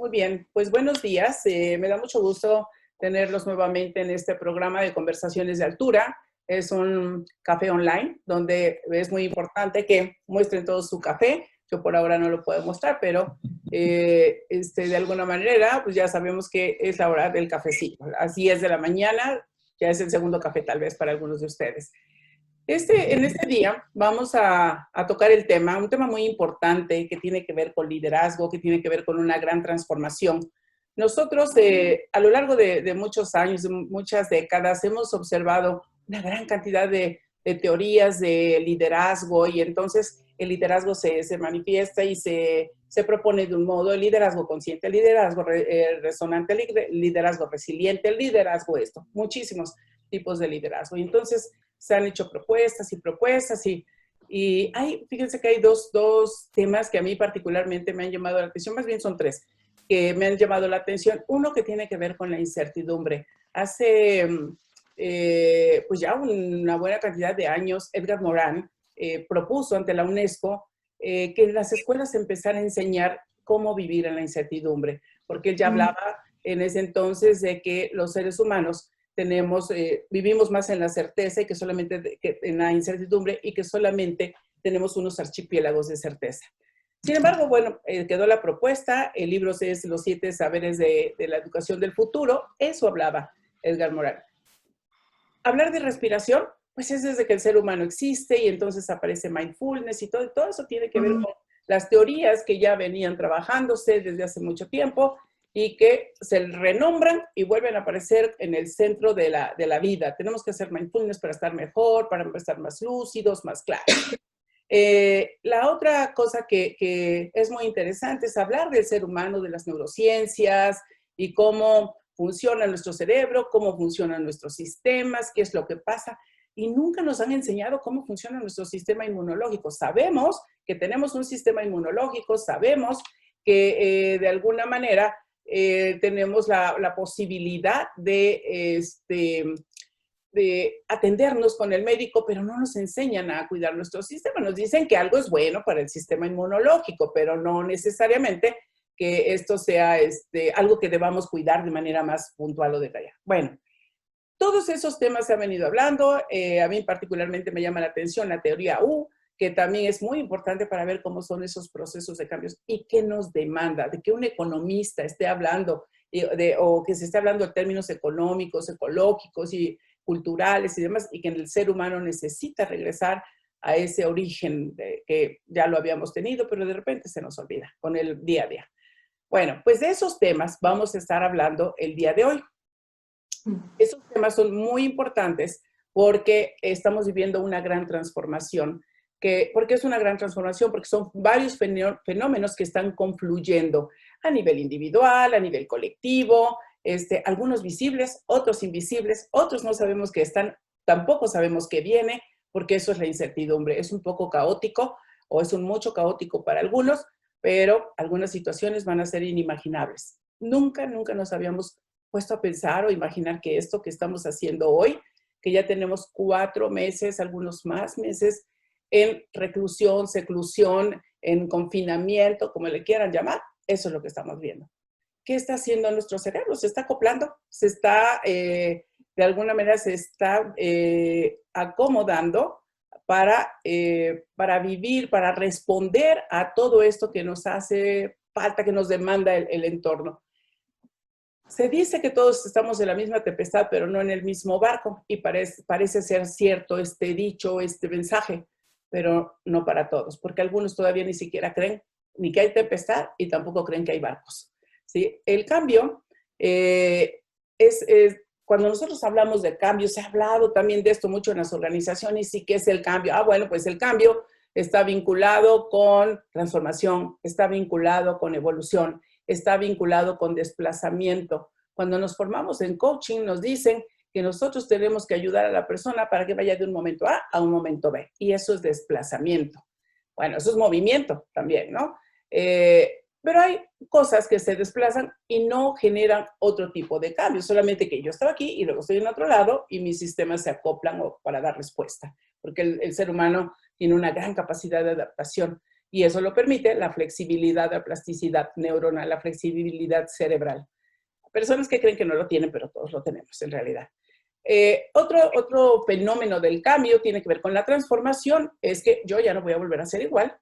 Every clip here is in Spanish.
Muy bien, pues buenos días. Me da mucho gusto tenerlos nuevamente en este programa de conversaciones de altura. Es un café online donde es muy importante que muestren todo su café. Yo por ahora no lo puedo mostrar, pero de alguna manera, pues ya sabemos que es la hora del cafecito. Las 10 de la mañana, ya es el segundo café tal vez para algunos de ustedes. En este día vamos a tocar un tema muy importante que tiene que ver con liderazgo, que tiene que ver con una gran transformación. Nosotros a lo largo de muchos años, de muchas décadas, hemos observado una gran cantidad de teorías de liderazgo y entonces el liderazgo se manifiesta y se propone de un modo: el liderazgo consciente, el liderazgo resonante, el liderazgo resiliente, el liderazgo muchísimos tipos de liderazgo. Y entonces se han hecho propuestas y propuestas fíjense que hay dos temas que a mí particularmente me han llamado la atención, más bien son tres, que me han llamado la atención. Uno que tiene que ver con la incertidumbre. Hace pues ya una buena cantidad de años, Edgar Morin propuso ante la UNESCO que en las escuelas se empezara a enseñar cómo vivir en la incertidumbre, porque él ya hablaba en ese entonces de que los seres humanos vivimos más en la certeza y que solamente en la incertidumbre, y que solamente tenemos unos archipiélagos de certeza. Sin embargo, bueno, quedó la propuesta. El libro es Los 7 saberes de la educación del futuro. Eso hablaba Edgar Morin. Hablar de respiración, pues es desde que el ser humano existe, y entonces aparece mindfulness y todo eso tiene que ver con las teorías que ya venían trabajándose desde hace mucho tiempo y que se renombran y vuelven a aparecer en el centro de la vida. Tenemos que hacer mindfulness para estar mejor, para estar más lúcidos, más claros. La otra cosa que es muy interesante es hablar del ser humano, de las neurociencias y cómo funciona nuestro cerebro, cómo funcionan nuestros sistemas, qué es lo que pasa. Y nunca nos han enseñado cómo funciona nuestro sistema inmunológico. Sabemos que tenemos un sistema inmunológico, sabemos que de alguna manera tenemos la posibilidad de atendernos con el médico, pero no nos enseñan a cuidar nuestro sistema. Nos dicen que algo es bueno para el sistema inmunológico, pero no necesariamente que esto sea algo que debamos cuidar de manera más puntual o detallada. Bueno, todos esos temas se han venido hablando. A mí particularmente me llama la atención la teoría U, que también es muy importante para ver cómo son esos procesos de cambios y qué nos demanda de que un economista esté hablando o que se esté hablando en términos económicos, ecológicos y culturales y demás, y que el ser humano necesita regresar a ese origen que ya lo habíamos tenido, pero de repente se nos olvida con el día a día. Bueno, pues de esos temas vamos a estar hablando el día de hoy. Esos temas son muy importantes porque estamos viviendo una gran transformación. ¿Por qué es una gran transformación? Porque son varios fenómenos que están confluyendo a nivel individual, a nivel colectivo, algunos visibles, otros invisibles, otros no sabemos que están, tampoco sabemos que viene, porque eso es la incertidumbre. Es un poco caótico o es un mucho caótico para algunos, pero algunas situaciones van a ser inimaginables. Nunca nos habíamos puesto a pensar o imaginar que esto que estamos haciendo hoy, que ya tenemos 4 meses, algunos más meses, en reclusión, seclusión, en confinamiento, como le quieran llamar, eso es lo que estamos viendo. ¿Qué está haciendo nuestro cerebro? Se está acoplando, de alguna manera se está acomodando para vivir, para responder a todo esto que nos hace falta, que nos demanda el entorno. Se dice que todos estamos en la misma tempestad, pero no en el mismo barco, y parece ser cierto este dicho, este mensaje, pero no para todos, porque algunos todavía ni siquiera creen ni que hay tempestad y tampoco creen que hay barcos. ¿Sí? El cambio cuando nosotros hablamos de cambio, se ha hablado también de esto mucho en las organizaciones. ¿Y qué es el cambio? Bueno, pues el cambio está vinculado con transformación, está vinculado con evolución, está vinculado con desplazamiento. Cuando nos formamos en coaching, nos dicen que nosotros tenemos que ayudar a la persona para que vaya de un momento A un momento B. Y eso es desplazamiento. Bueno, eso es movimiento también, ¿no? Pero hay cosas que se desplazan y no generan otro tipo de cambio. Solamente que yo estaba aquí y luego estoy en otro lado y mis sistemas se acoplan para dar respuesta. Porque el ser humano tiene una gran capacidad de adaptación. Y eso lo permite la flexibilidad, la plasticidad neuronal, la flexibilidad cerebral. Personas que creen que no lo tienen, pero todos lo tenemos en realidad. Otro fenómeno del cambio tiene que ver con la transformación, es que yo ya no voy a volver a ser igual.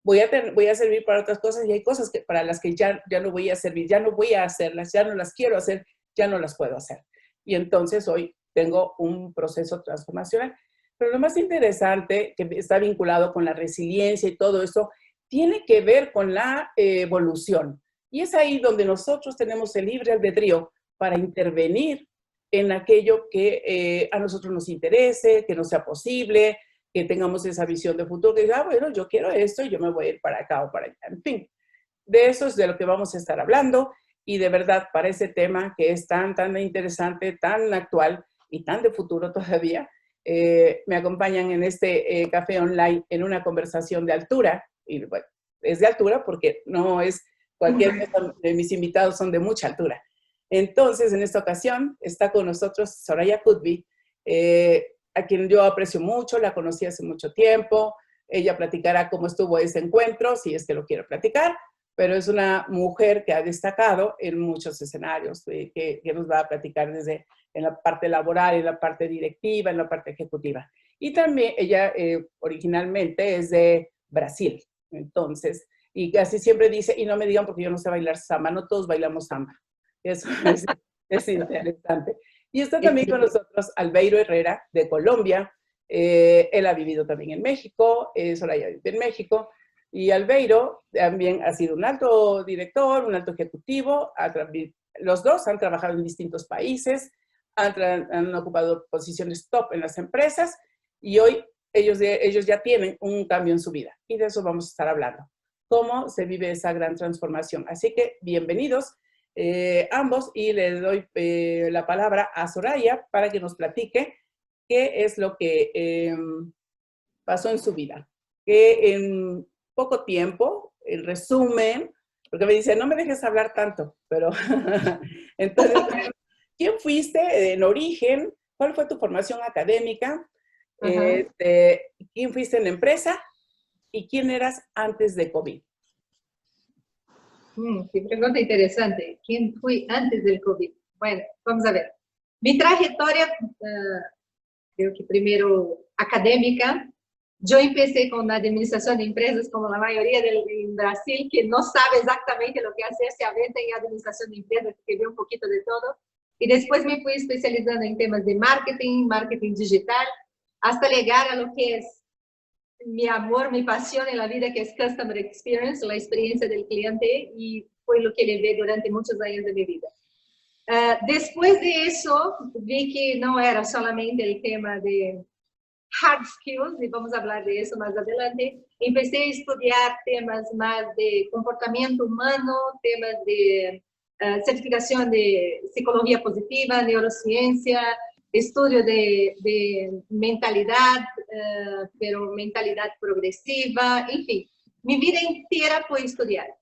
Voy a servir para otras cosas y hay cosas para las que ya no voy a servir, ya no voy a hacerlas, ya no las quiero hacer, ya no las puedo hacer. Y entonces hoy tengo un proceso transformacional. Pero lo más interesante, que está vinculado con la resiliencia y todo eso, tiene que ver con la evolución. Y es ahí donde nosotros tenemos el libre albedrío para intervenir en aquello que a nosotros nos interese, que nos sea posible, que tengamos esa visión de futuro, que diga, bueno, yo quiero esto y yo me voy a ir para acá o para allá. En fin, de eso es de lo que vamos a estar hablando y de verdad para ese tema que es tan interesante, tan actual y tan de futuro todavía, me acompañan en este café online en una conversación de altura. Y bueno, es de altura porque no es cualquier cosa, mis invitados son de mucha altura. Entonces, en esta ocasión está con nosotros Soraya Cudby, a quien yo aprecio mucho, la conocí hace mucho tiempo. Ella platicará cómo estuvo ese encuentro, si es que lo quiere platicar, pero es una mujer que ha destacado en muchos escenarios, que nos va a platicar desde en la parte laboral, en la parte directiva, en la parte ejecutiva. Y también ella originalmente es de Brasil, entonces, y casi siempre dice, y no me digan porque yo no sé bailar samba, no todos bailamos samba. Eso es interesante. Y está también con nosotros Albeiro Herrera, de Colombia. Él ha vivido también en México, Soraya vive en México. Y Albeiro también ha sido un alto director, un alto ejecutivo. Los dos han trabajado en distintos países, han ocupado posiciones top en las empresas y hoy ellos ya tienen un cambio en su vida. Y de eso vamos a estar hablando. Cómo se vive esa gran transformación. Así que bienvenidos. Ambos y le doy la palabra a Soraya para que nos platique qué es lo que pasó en su vida. Que en poco tiempo, el resumen, porque me dice, no me dejes hablar tanto, pero entonces, ¿quién fuiste en origen? ¿Cuál fue tu formación académica? ¿Quién fuiste en la empresa? ¿Y quién eras antes de COVID? Qué pregunta interesante. ¿Quién fui antes del COVID? Bueno, vamos a ver. Mi trayectoria, creo que primero académica. Yo empecé con la administración de empresas, como la mayoría en Brasil, que no sabe exactamente lo que hacer, se aventa en administración de empresas, que ve un poquito de todo. Y después me fui especializando en temas de marketing, marketing digital, hasta llegar a lo que es mi amor, mi pasión en la vida, que es Customer Experience, la experiencia del cliente, y fue lo que llevé durante muchos años de mi vida. Después de eso, vi que no era solamente el tema de hard skills, y vamos a hablar de eso más adelante. Empecé a estudiar temas más de comportamiento humano, temas de certificación de psicología positiva, neurociencia, estudio de mentalidad, pero mentalidad progresiva, en fin. Mi vida entera fue estudiar.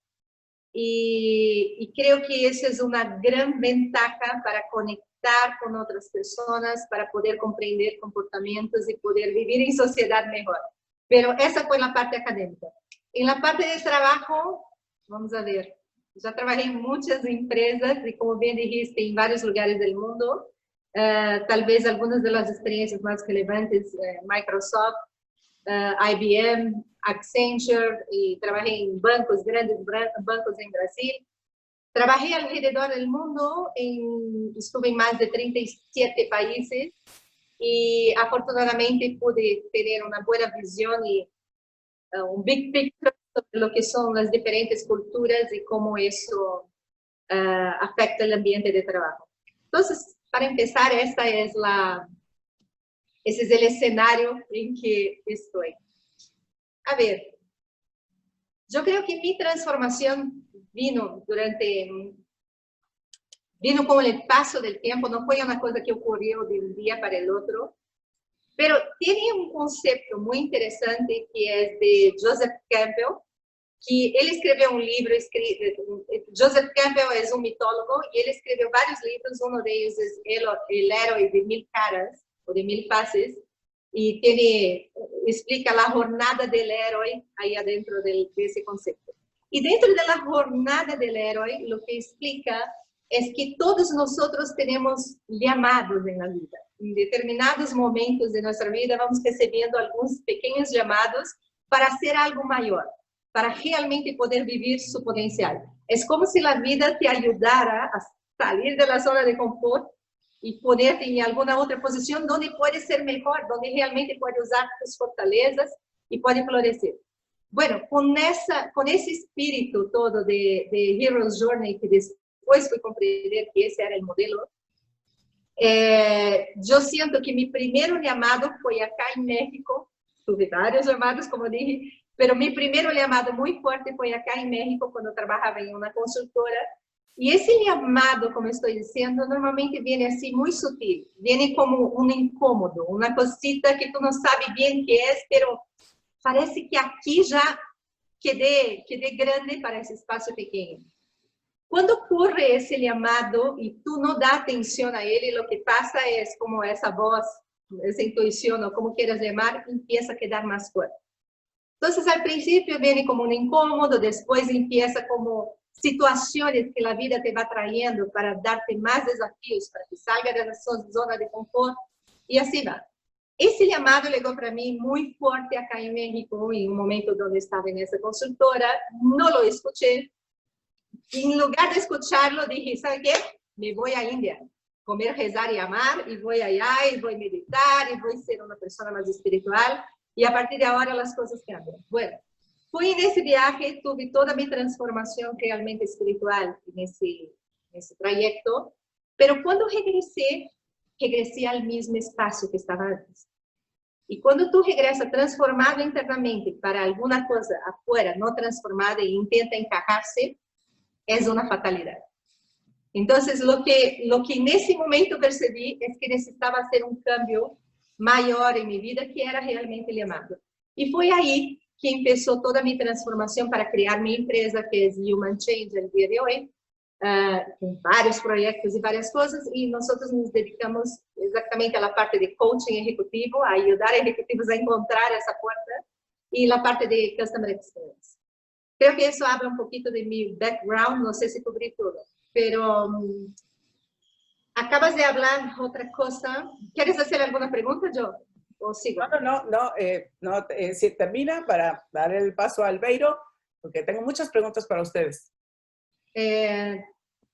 Y creo que esa es una gran ventaja para conectar con otras personas, para poder comprender comportamientos y poder vivir en sociedad mejor. Pero esa fue la parte académica. En la parte de trabajo, vamos a ver, ya trabajé en muchas empresas y como bien dijiste, en varios lugares del mundo. Tal vez algunas de las experiencias más relevantes, Microsoft, IBM, Accenture, y trabajé en bancos, grandes bancos en Brasil. Trabajé alrededor del mundo, estuve en más de 37 países y afortunadamente pude tener una buena visión y un big picture sobre lo que son las diferentes culturas y cómo eso afecta el ambiente de trabajo. Entonces, para empezar, ese es el escenario en que estoy. A ver, yo creo que mi transformación vino con el paso del tiempo, no fue una cosa que ocurrió de un día para el otro, pero tiene un concepto muy interesante que es de Joseph Campbell, que él escribió un libro, Joseph Campbell es un mitólogo y él escribió varios libros, uno de ellos es El héroe de 1000 caras o de 1000 faces, y tiene, explica la jornada del héroe ahí adentro de ese concepto. Y dentro de la jornada del héroe, lo que explica es que todos nosotros tenemos llamados en la vida. En determinados momentos de nuestra vida vamos recibiendo algunos pequeños llamados para hacer algo mayor, para realmente poder vivir su potencial. Es como si la vida te ayudara a salir de la zona de confort y ponerte en alguna otra posición donde puedes ser mejor, donde realmente puedes usar tus fortalezas y puedes florecer. Bueno, con ese espíritu todo de Hero's Journey, que después fui a comprender que ese era el modelo, yo siento que mi primer llamado fue acá en México. Tuve varios llamados, como dije, pero mi primer llamado muy fuerte fue acá en México, cuando trabajaba en una consultora. Y ese llamado, como estoy diciendo, normalmente viene así muy sutil, viene como un incómodo, una cosita que tú no sabes bien qué es, pero parece que aquí ya quedé grande para ese espacio pequeño. Cuando ocurre ese llamado y tú no das atención a él, lo que pasa es como esa voz, esa intuición o como quieras llamar, empieza a quedar más fuerte. Entonces, al principio viene como un incómodo, después empieza como situaciones que la vida te va trayendo para darte más desafíos, para que salga de esa zona de confort, y así va. Ese llamado llegó para mí muy fuerte acá en México, en un momento donde estaba en esa consultora, no lo escuché, y en lugar de escucharlo dije, ¿sabe qué? Me voy a India, comer, rezar y amar, y voy allá, y voy a meditar, y voy a ser una persona más espiritual, y a partir de ahora las cosas cambian. Bueno, fui en ese viaje, tuve toda mi transformación realmente espiritual en ese trayecto, pero cuando regresé al mismo espacio que estaba antes. Y cuando tú regresas transformado internamente para alguna cosa afuera, no transformada e intenta encajarse, es una fatalidad. Entonces, lo que en ese momento percibí es que necesitaba hacer un cambio mayor en mi vida, que era realmente el llamado. Y fue ahí que empezó toda mi transformación para crear mi empresa, que es Human Change, el día de hoy, con varios proyectos y varias cosas, y nosotros nos dedicamos exactamente a la parte de coaching ejecutivo, a ayudar a ejecutivos a encontrar esa puerta, y la parte de Customer Experience. Creo que eso habla un poquito de mi background, no sé si cubrí todo, pero acabas de hablar otra cosa. ¿Quieres hacer alguna pregunta, yo? ¿O sigo? Si termina para dar el paso a Albeiro, porque tengo muchas preguntas para ustedes.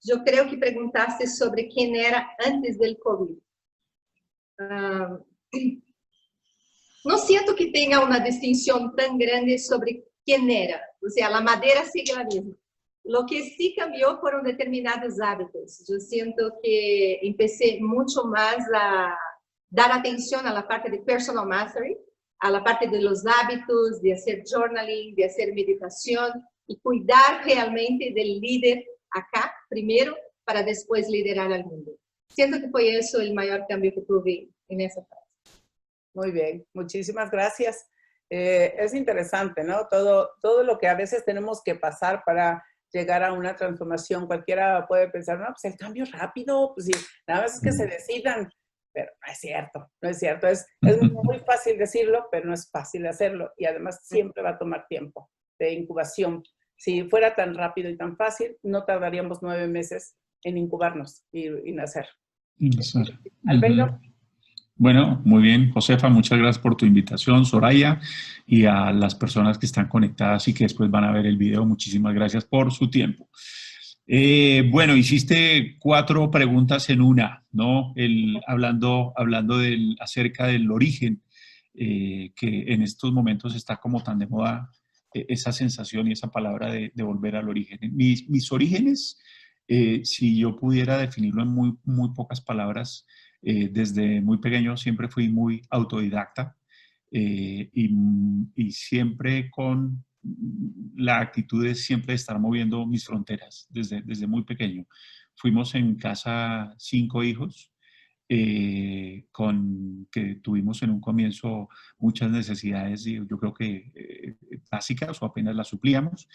Yo creo que preguntaste sobre quién era antes del COVID. No siento que tenga una distinción tan grande sobre quién era. O sea, la madera sigue la misma. Lo que sí cambió fueron determinados hábitos. Yo siento que empecé mucho más a dar atención a la parte de personal mastery, a la parte de los hábitos, de hacer journaling, de hacer meditación y cuidar realmente del líder acá primero para después liderar al mundo. Siento que fue eso el mayor cambio que tuve en esa fase. Muy bien, muchísimas gracias. Es interesante, ¿no? Todo lo que a veces tenemos que pasar para llegar a una transformación. Cualquiera puede pensar, no, pues el cambio rápido, pues sí, nada más es que se decidan, pero no es cierto, no es cierto. Es muy fácil decirlo, pero no es fácil hacerlo, y además siempre va a tomar tiempo de incubación. Si fuera tan rápido y tan fácil, no tardaríamos 9 meses en incubarnos y nacer. Albeiro. Bueno, muy bien, Josefa, muchas gracias por tu invitación, Soraya, y a las personas que están conectadas y que después van a ver el video, muchísimas gracias por su tiempo. Bueno, hiciste 4 preguntas en una, ¿no? Hablando acerca del origen, que en estos momentos está como tan de moda esa sensación y esa palabra de volver al origen. Mis orígenes, si yo pudiera definirlo en muy pocas palabras, desde muy pequeño siempre fui muy autodidacta y siempre con la actitud de siempre estar moviendo mis fronteras desde muy pequeño. Fuimos en casa 5 hijos, que tuvimos en un comienzo muchas necesidades, y yo creo que básicas o apenas las suplíamos.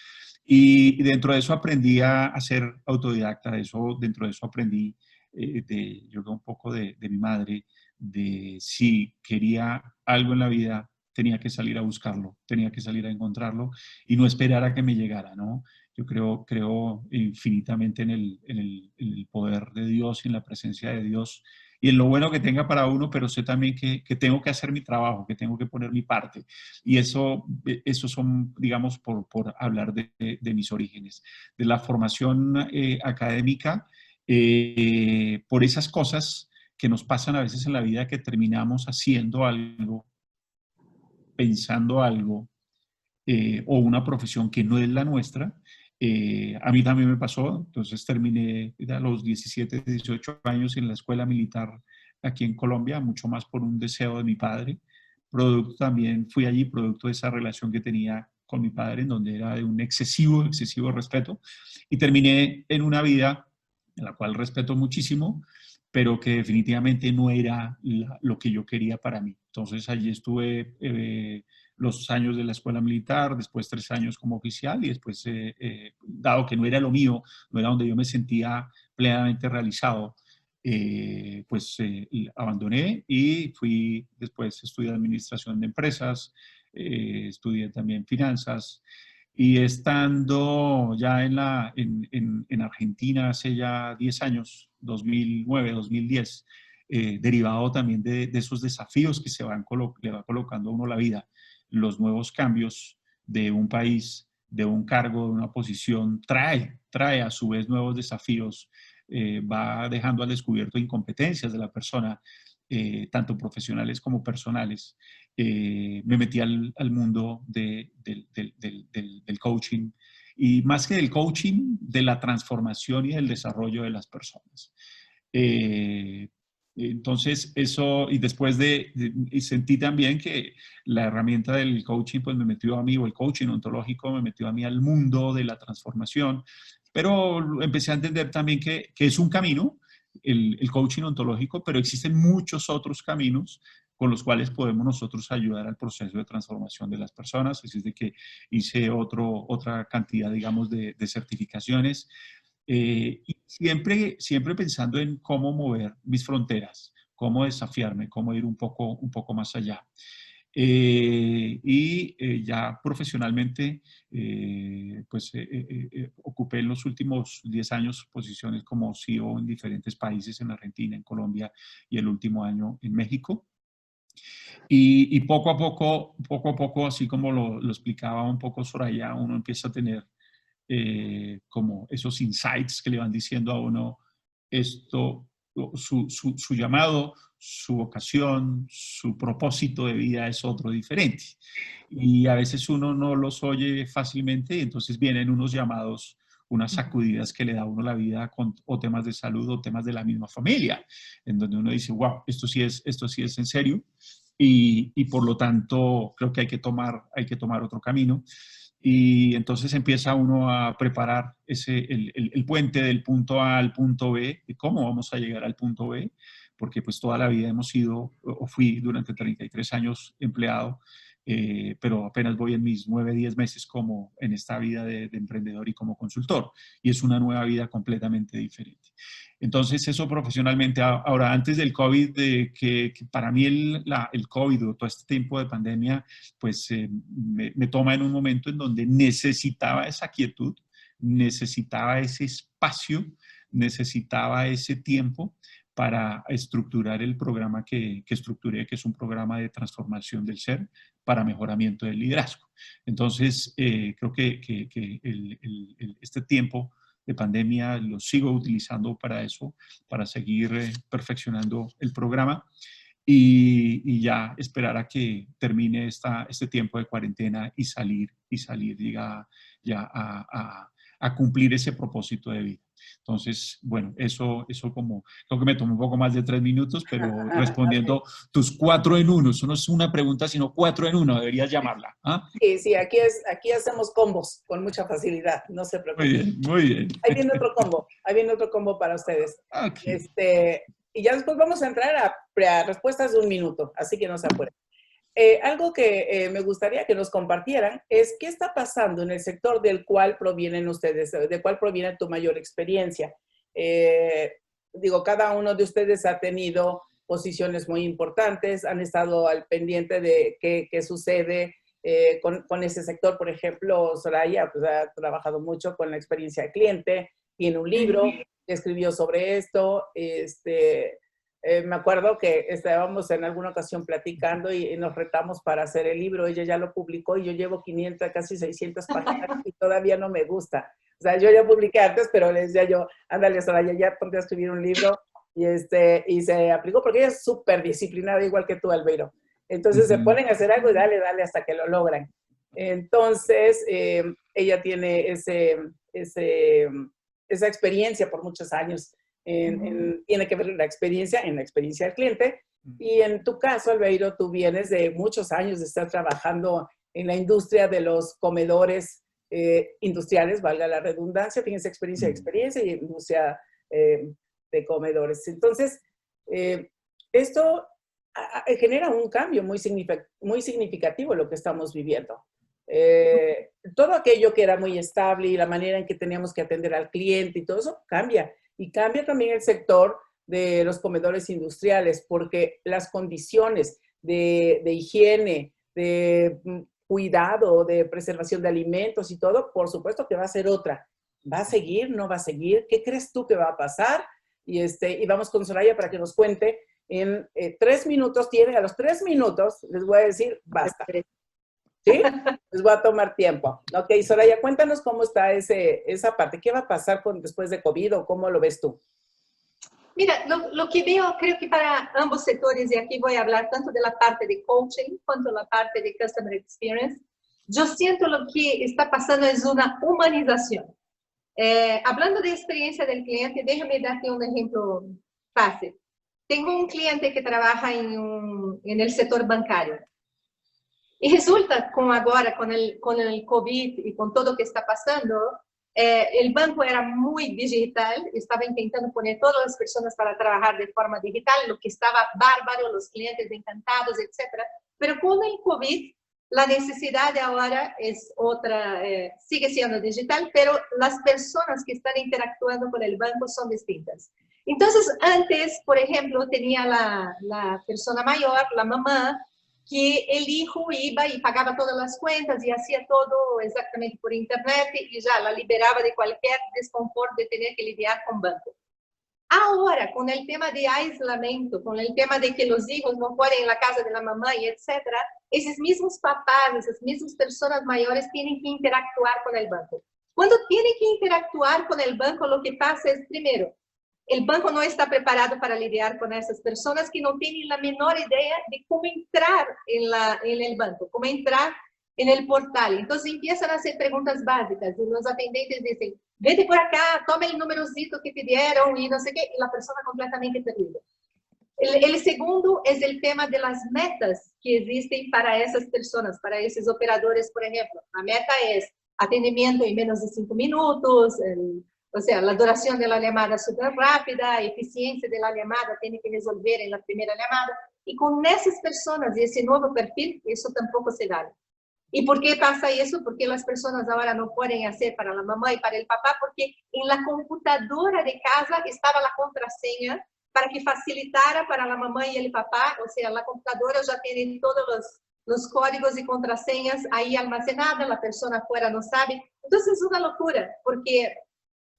Y dentro de eso aprendí a ser autodidacta, dentro de eso aprendí yo creo un poco de mi madre, de si quería algo en la vida, tenía que salir a buscarlo, tenía que salir a encontrarlo y no esperar a que me llegara, ¿no? Yo creo infinitamente en el poder de Dios y en la presencia de Dios y en lo bueno que tenga para uno, pero sé también que tengo que hacer mi trabajo, que tengo que poner mi parte. Y eso son, digamos, por hablar de mis orígenes. De la formación académica, por esas cosas que nos pasan a veces en la vida, que terminamos haciendo algo, pensando algo, o una profesión que no es la nuestra. A mí también me pasó, entonces terminé a los 17, 18 años en la escuela militar aquí en Colombia, mucho más por un deseo de mi padre. Producto también, fui allí producto de esa relación que tenía con mi padre, en donde era de un excesivo respeto, y terminé en una vida en la cual respeto muchísimo, pero que definitivamente no era lo que yo quería para mí. Entonces allí estuve los años de la escuela militar, después 3 años como oficial y después, dado que no era lo mío, no era donde yo me sentía plenamente realizado, abandoné y fui después estudié administración de empresas, estudié también finanzas y estando ya en Argentina hace ya 10 años, 2009, 2010, derivado también de esos desafíos que le va colocando a uno la vida, los nuevos cambios de un país, de un cargo, de una posición, trae a su vez nuevos desafíos, va dejando al descubierto incompetencias de la persona, tanto profesionales como personales. Me metí al mundo del coaching y más que del coaching, de la transformación y del desarrollo de las personas. Entonces, eso, y después y sentí también que la herramienta del coaching, pues me metió a mí, o el coaching ontológico me metió a mí al mundo de la transformación, pero empecé a entender también que es un camino, el coaching ontológico, pero existen muchos otros caminos con los cuales podemos nosotros ayudar al proceso de transformación de las personas. Así es de que hice otra cantidad, digamos, de certificaciones. Y siempre pensando en cómo mover mis fronteras, cómo desafiarme, cómo ir un poco más allá. Ya profesionalmente, ocupé en los últimos 10 años posiciones como CEO en diferentes países, en Argentina, en Colombia y el último año en México. Y poco a poco, así como lo explicaba un poco Soraya, uno empieza a tener como esos insights que le van diciendo a uno esto, su llamado, su vocación, su propósito de vida es otro diferente. Y a veces uno no los oye fácilmente y entonces vienen unos llamados, unas sacudidas que le da a uno la vida o temas de salud o temas de la misma familia, en donde uno dice, wow, esto sí es en serio y por lo tanto creo que hay que tomar otro camino. Y entonces empieza uno a preparar el puente del punto A al punto B, de cómo vamos a llegar al punto B, porque pues toda la vida hemos sido, o fui durante 33 años empleado, pero apenas voy en mis 9, 10 meses como en esta vida de emprendedor y como consultor, y es una nueva vida completamente diferente. Entonces, eso profesionalmente. Ahora, antes del COVID, que para mí el COVID o todo este tiempo de pandemia, pues me toma en un momento en donde necesitaba esa quietud, necesitaba ese espacio, necesitaba ese tiempo para estructurar el programa que estructuré, que es un programa de transformación del ser para mejoramiento del liderazgo. Entonces, creo que este tiempo de pandemia lo sigo utilizando para eso, para seguir perfeccionando el programa y ya esperar a que termine este tiempo de cuarentena y salir ya a cumplir ese propósito de vida. Entonces, bueno, eso como, creo que me tomó un poco más de 3 minutos, pero respondiendo tus 4 en 1, eso no es una pregunta, sino 4 en 1, deberías llamarla. ¿Ah? Sí, aquí hacemos combos con mucha facilidad, no se preocupen. Muy bien, muy bien. Ahí viene otro combo para ustedes. Okay. Y ya después vamos a entrar a respuestas de 1 minuto, así que no se apuren. Algo que me gustaría que nos compartieran es qué está pasando en el sector del cual provienen ustedes, del cual proviene tu mayor experiencia. Digo, cada uno de ustedes ha tenido posiciones muy importantes, han estado al pendiente de qué sucede con ese sector. Por ejemplo, Soraya pues, ha trabajado mucho con la experiencia de cliente, tiene un libro que escribió sobre esto. Me acuerdo que estábamos en alguna ocasión platicando y nos retamos para hacer el libro. Ella ya lo publicó y yo llevo 500, casi 600 páginas y todavía no me gusta. O sea, yo ya publiqué antes, pero le decía yo, ándale, Soraya, ya ponte a escribir un libro. Y se aplicó porque ella es súper disciplinada, igual que tú, Albeiro. Entonces se ponen a hacer algo y dale, dale hasta que lo logran. Entonces, ella tiene esa experiencia por muchos años. Tiene que ver la experiencia en la experiencia del cliente. Y en tu caso, Albeiro, tú vienes de muchos años de estar trabajando en la industria de los comedores industriales, valga la redundancia, tienes experiencia y industria de comedores. Entonces, esto genera un cambio muy significativo en lo que estamos viviendo. Todo aquello que era muy estable y la manera en que teníamos que atender al cliente y todo eso cambia. Y cambia también el sector de los comedores industriales, porque las condiciones de higiene, de cuidado, de preservación de alimentos y todo, por supuesto que va a ser otra. ¿Va a seguir? ¿No va a seguir? ¿Qué crees tú que va a pasar? Y vamos con Soraya para que nos cuente. En 3 minutos a los 3 minutos les voy a decir, basta. ¿Sí? Les voy a tomar tiempo. Ok, Soraya, cuéntanos cómo está esa parte. ¿Qué va a pasar después de COVID o cómo lo ves tú? Mira, lo que veo, creo que para ambos sectores, y aquí voy a hablar tanto de la parte de coaching cuanto la parte de customer experience, yo siento lo que está pasando es una humanización. Hablando de experiencia del cliente, déjame darte un ejemplo fácil. Tengo un cliente que trabaja en el sector bancario. Y resulta, ahora, con el COVID y con todo lo que está pasando, el banco era muy digital, estaba intentando poner todas las personas para trabajar de forma digital, lo que estaba bárbaro, los clientes encantados, etc. Pero con el COVID, la necesidad de ahora es otra, sigue siendo digital, pero las personas que están interactuando con el banco son distintas. Entonces, antes, por ejemplo, tenía la persona mayor, la mamá, que el hijo iba y pagaba todas las cuentas y hacía todo exactamente por internet y ya la liberaba de cualquier desconfort de tener que lidiar con banco. Ahora, con el tema de aislamiento, con el tema de que los hijos no pueden en la casa de la mamá y etcétera, esos mismos papás, esas mismas personas mayores tienen que interactuar con el banco. Cuando tienen que interactuar con el banco, lo que pasa es, primero, el banco no está preparado para lidiar con esas personas que no tienen la menor idea de cómo entrar en el banco, cómo entrar en el portal. Entonces empiezan a hacer preguntas básicas y los atendentes dicen, vete por acá, toma el numerocito que te dieron y no sé qué, y la persona completamente perdida. El segundo es el tema de las metas que existen para esas personas, para esos operadores, por ejemplo. La meta es atendimiento en menos de 5 minutos, o sea, la duración de la llamada súper rápida, eficiencia de la llamada, tiene que resolver en la primera llamada. Y con esas personas y ese nuevo perfil, eso tampoco se da. ¿Y por qué pasa eso? Porque las personas ahora no pueden hacer para la mamá y para el papá, porque en la computadora de casa estaba la contraseña para que facilitara para la mamá y el papá. O sea, la computadora ya tiene todos los códigos y contraseñas ahí almacenadas, la persona afuera no sabe. Entonces es una locura, porque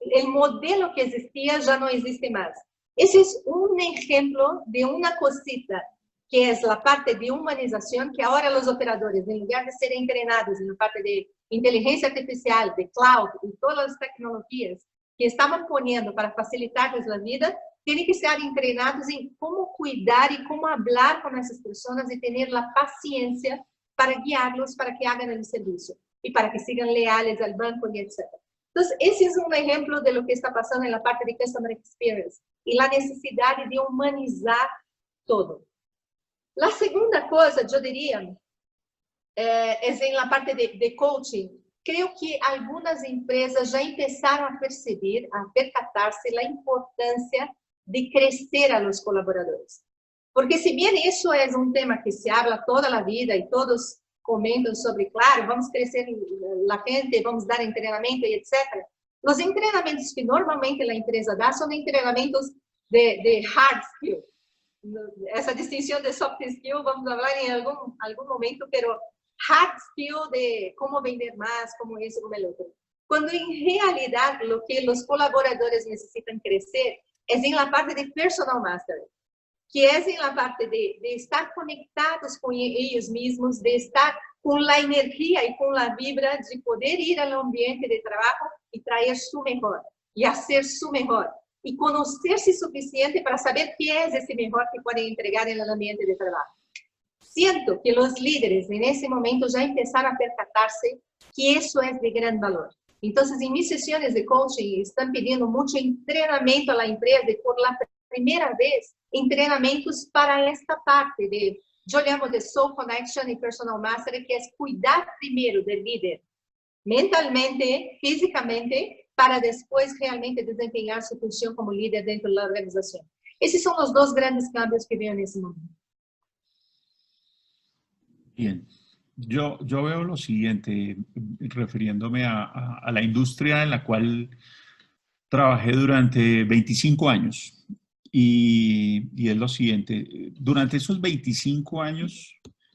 el modelo que existía ya no existe más. Ese es un ejemplo de una cosita que es la parte de humanización, que ahora los operadores, en lugar de ser entrenados en la parte de inteligencia artificial, de cloud y todas las tecnologías que estaban poniendo para facilitarles la vida, tienen que ser entrenados en cómo cuidar y cómo hablar con esas personas y tener la paciencia para guiarlos para que hagan el servicio y para que sigan leales al banco y etc. Entonces, ese es un ejemplo de lo que está pasando en la parte de Customer Experience y la necesidad de humanizar todo. La segunda cosa, yo diría, es en la parte de coaching. Creo que algunas empresas ya empezaron a percibir, a percatarse la importancia de crecer a los colaboradores. Porque si bien eso es un tema que se habla toda la vida y todos comentam sobre, claro, vamos crescer la gente, vamos dar entrenamento e etc. Os treinamentos que normalmente a empresa dá são treinamentos de hard skill, esa distinción de soft skill vamos a hablar en algún momento, pero hard skill de cómo vender más, cómo eso, cómo el otro. Cuando en realidad lo que los colaboradores necesitan crecer es en la parte de personal mastery, que es en la parte de estar conectados con ellos mismos, de estar con la energía y con la vibra de poder ir al ambiente de trabajo y traer su mejor, y hacer su mejor, y conocerse suficiente para saber qué es ese mejor que pueden entregar en el ambiente de trabajo. Siento que los líderes en ese momento ya empezaron a percatarse que eso es de gran valor. Entonces, en mis sesiones de coaching están pidiendo mucho entrenamiento a la empresa, de por la primera vez, entrenamientos para esta parte de, yo llamo de Soul Connection y Personal Mastery, que es cuidar primero del líder, mentalmente, físicamente, para después realmente desempeñar su función como líder dentro de la organización. Esos son los dos grandes cambios que veo en ese momento. Bien. Yo veo lo siguiente, refiriéndome a la industria en la cual trabajé durante 25 años. Y es lo siguiente, durante esos 25 años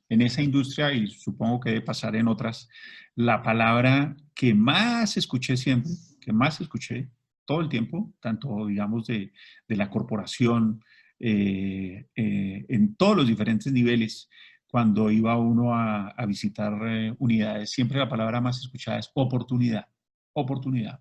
en esa industria, y supongo que debe pasar en otras, la palabra que más escuché siempre, que más escuché todo el tiempo, tanto digamos de la corporación, en todos los diferentes niveles, cuando iba uno a visitar unidades, siempre la palabra más escuchada es oportunidad, oportunidad.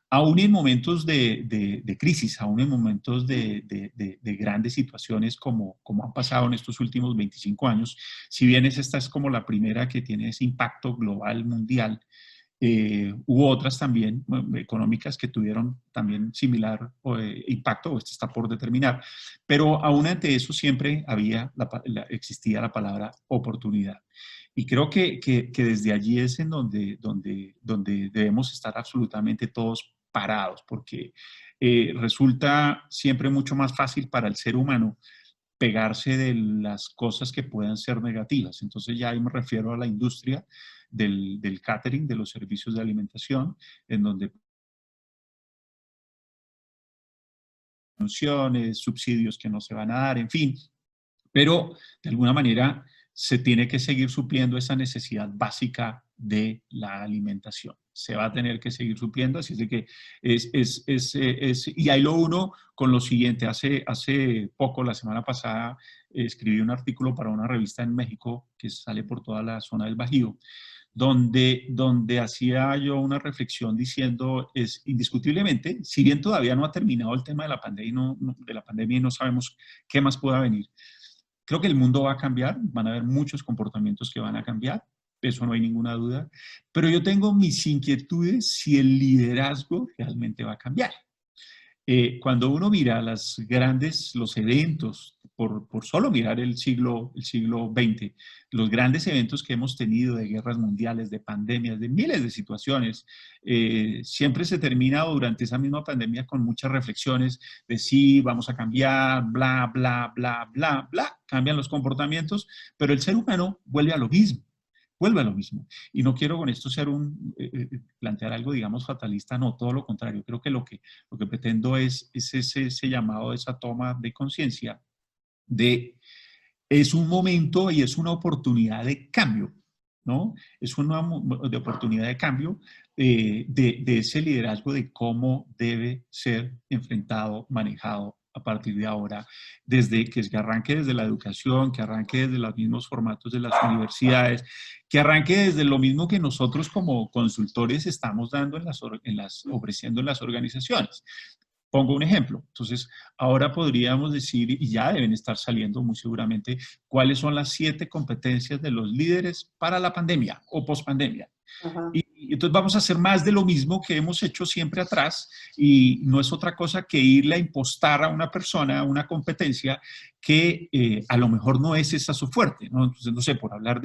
Aún en momentos de crisis, aún en momentos de grandes situaciones como han pasado en estos últimos 25 años, si bien esta es como la primera que tiene ese impacto global, mundial, hubo otras también económicas que tuvieron también similar impacto, o este está por determinar, pero aún ante eso siempre existía la palabra oportunidad. Y creo que desde allí es en donde debemos estar absolutamente todos parados, porque resulta siempre mucho más fácil para el ser humano pegarse de las cosas que puedan ser negativas. Entonces ya ahí me refiero a la industria del catering, de los servicios de alimentación, en donde funciones, subsidios que no se van a dar, en fin. Pero de alguna manera se tiene que seguir supliendo esa necesidad básica de la alimentación. Se va a tener que seguir supliendo, así es de que y ahí lo uno con lo siguiente. Hace poco, la semana pasada, escribí un artículo para una revista en México que sale por toda la zona del Bajío, donde hacía yo una reflexión diciendo, es indiscutiblemente, si bien todavía no ha terminado el tema de la pandemia y no sabemos qué más pueda venir, creo que el mundo va a cambiar, van a haber muchos comportamientos que van a cambiar, eso no hay ninguna duda, pero yo tengo mis inquietudes si el liderazgo realmente va a cambiar. Cuando uno mira los eventos, por solo mirar el siglo XX, los grandes eventos que hemos tenido de guerras mundiales, de pandemias, de miles de situaciones, siempre se termina durante esa misma pandemia con muchas reflexiones de sí, vamos a cambiar, bla, bla, bla, bla, bla, cambian los comportamientos, pero el ser humano vuelve a lo mismo. Vuelve a lo mismo. Y no quiero con esto ser plantear algo, digamos, fatalista, no, todo lo contrario. Creo que lo que pretendo es ese llamado, esa toma de conciencia es un momento y es una oportunidad de cambio, ¿no? Es una oportunidad de cambio de ese liderazgo, de cómo debe ser enfrentado, manejado a partir de ahora, desde que arranque desde la educación, que arranque desde los mismos formatos de las universidades, que arranque desde lo mismo que nosotros como consultores estamos dando ofreciendo en las organizaciones. Pongo un ejemplo. Entonces, ahora podríamos decir, y ya deben estar saliendo muy seguramente, cuáles son las 7 competencias de los líderes para la pandemia o pospandemia. Y entonces vamos a hacer más de lo mismo que hemos hecho siempre atrás, y no es otra cosa que irle a impostar a una persona una competencia que a lo mejor no es esa su fuerte, ¿no? Entonces, no sé, por hablar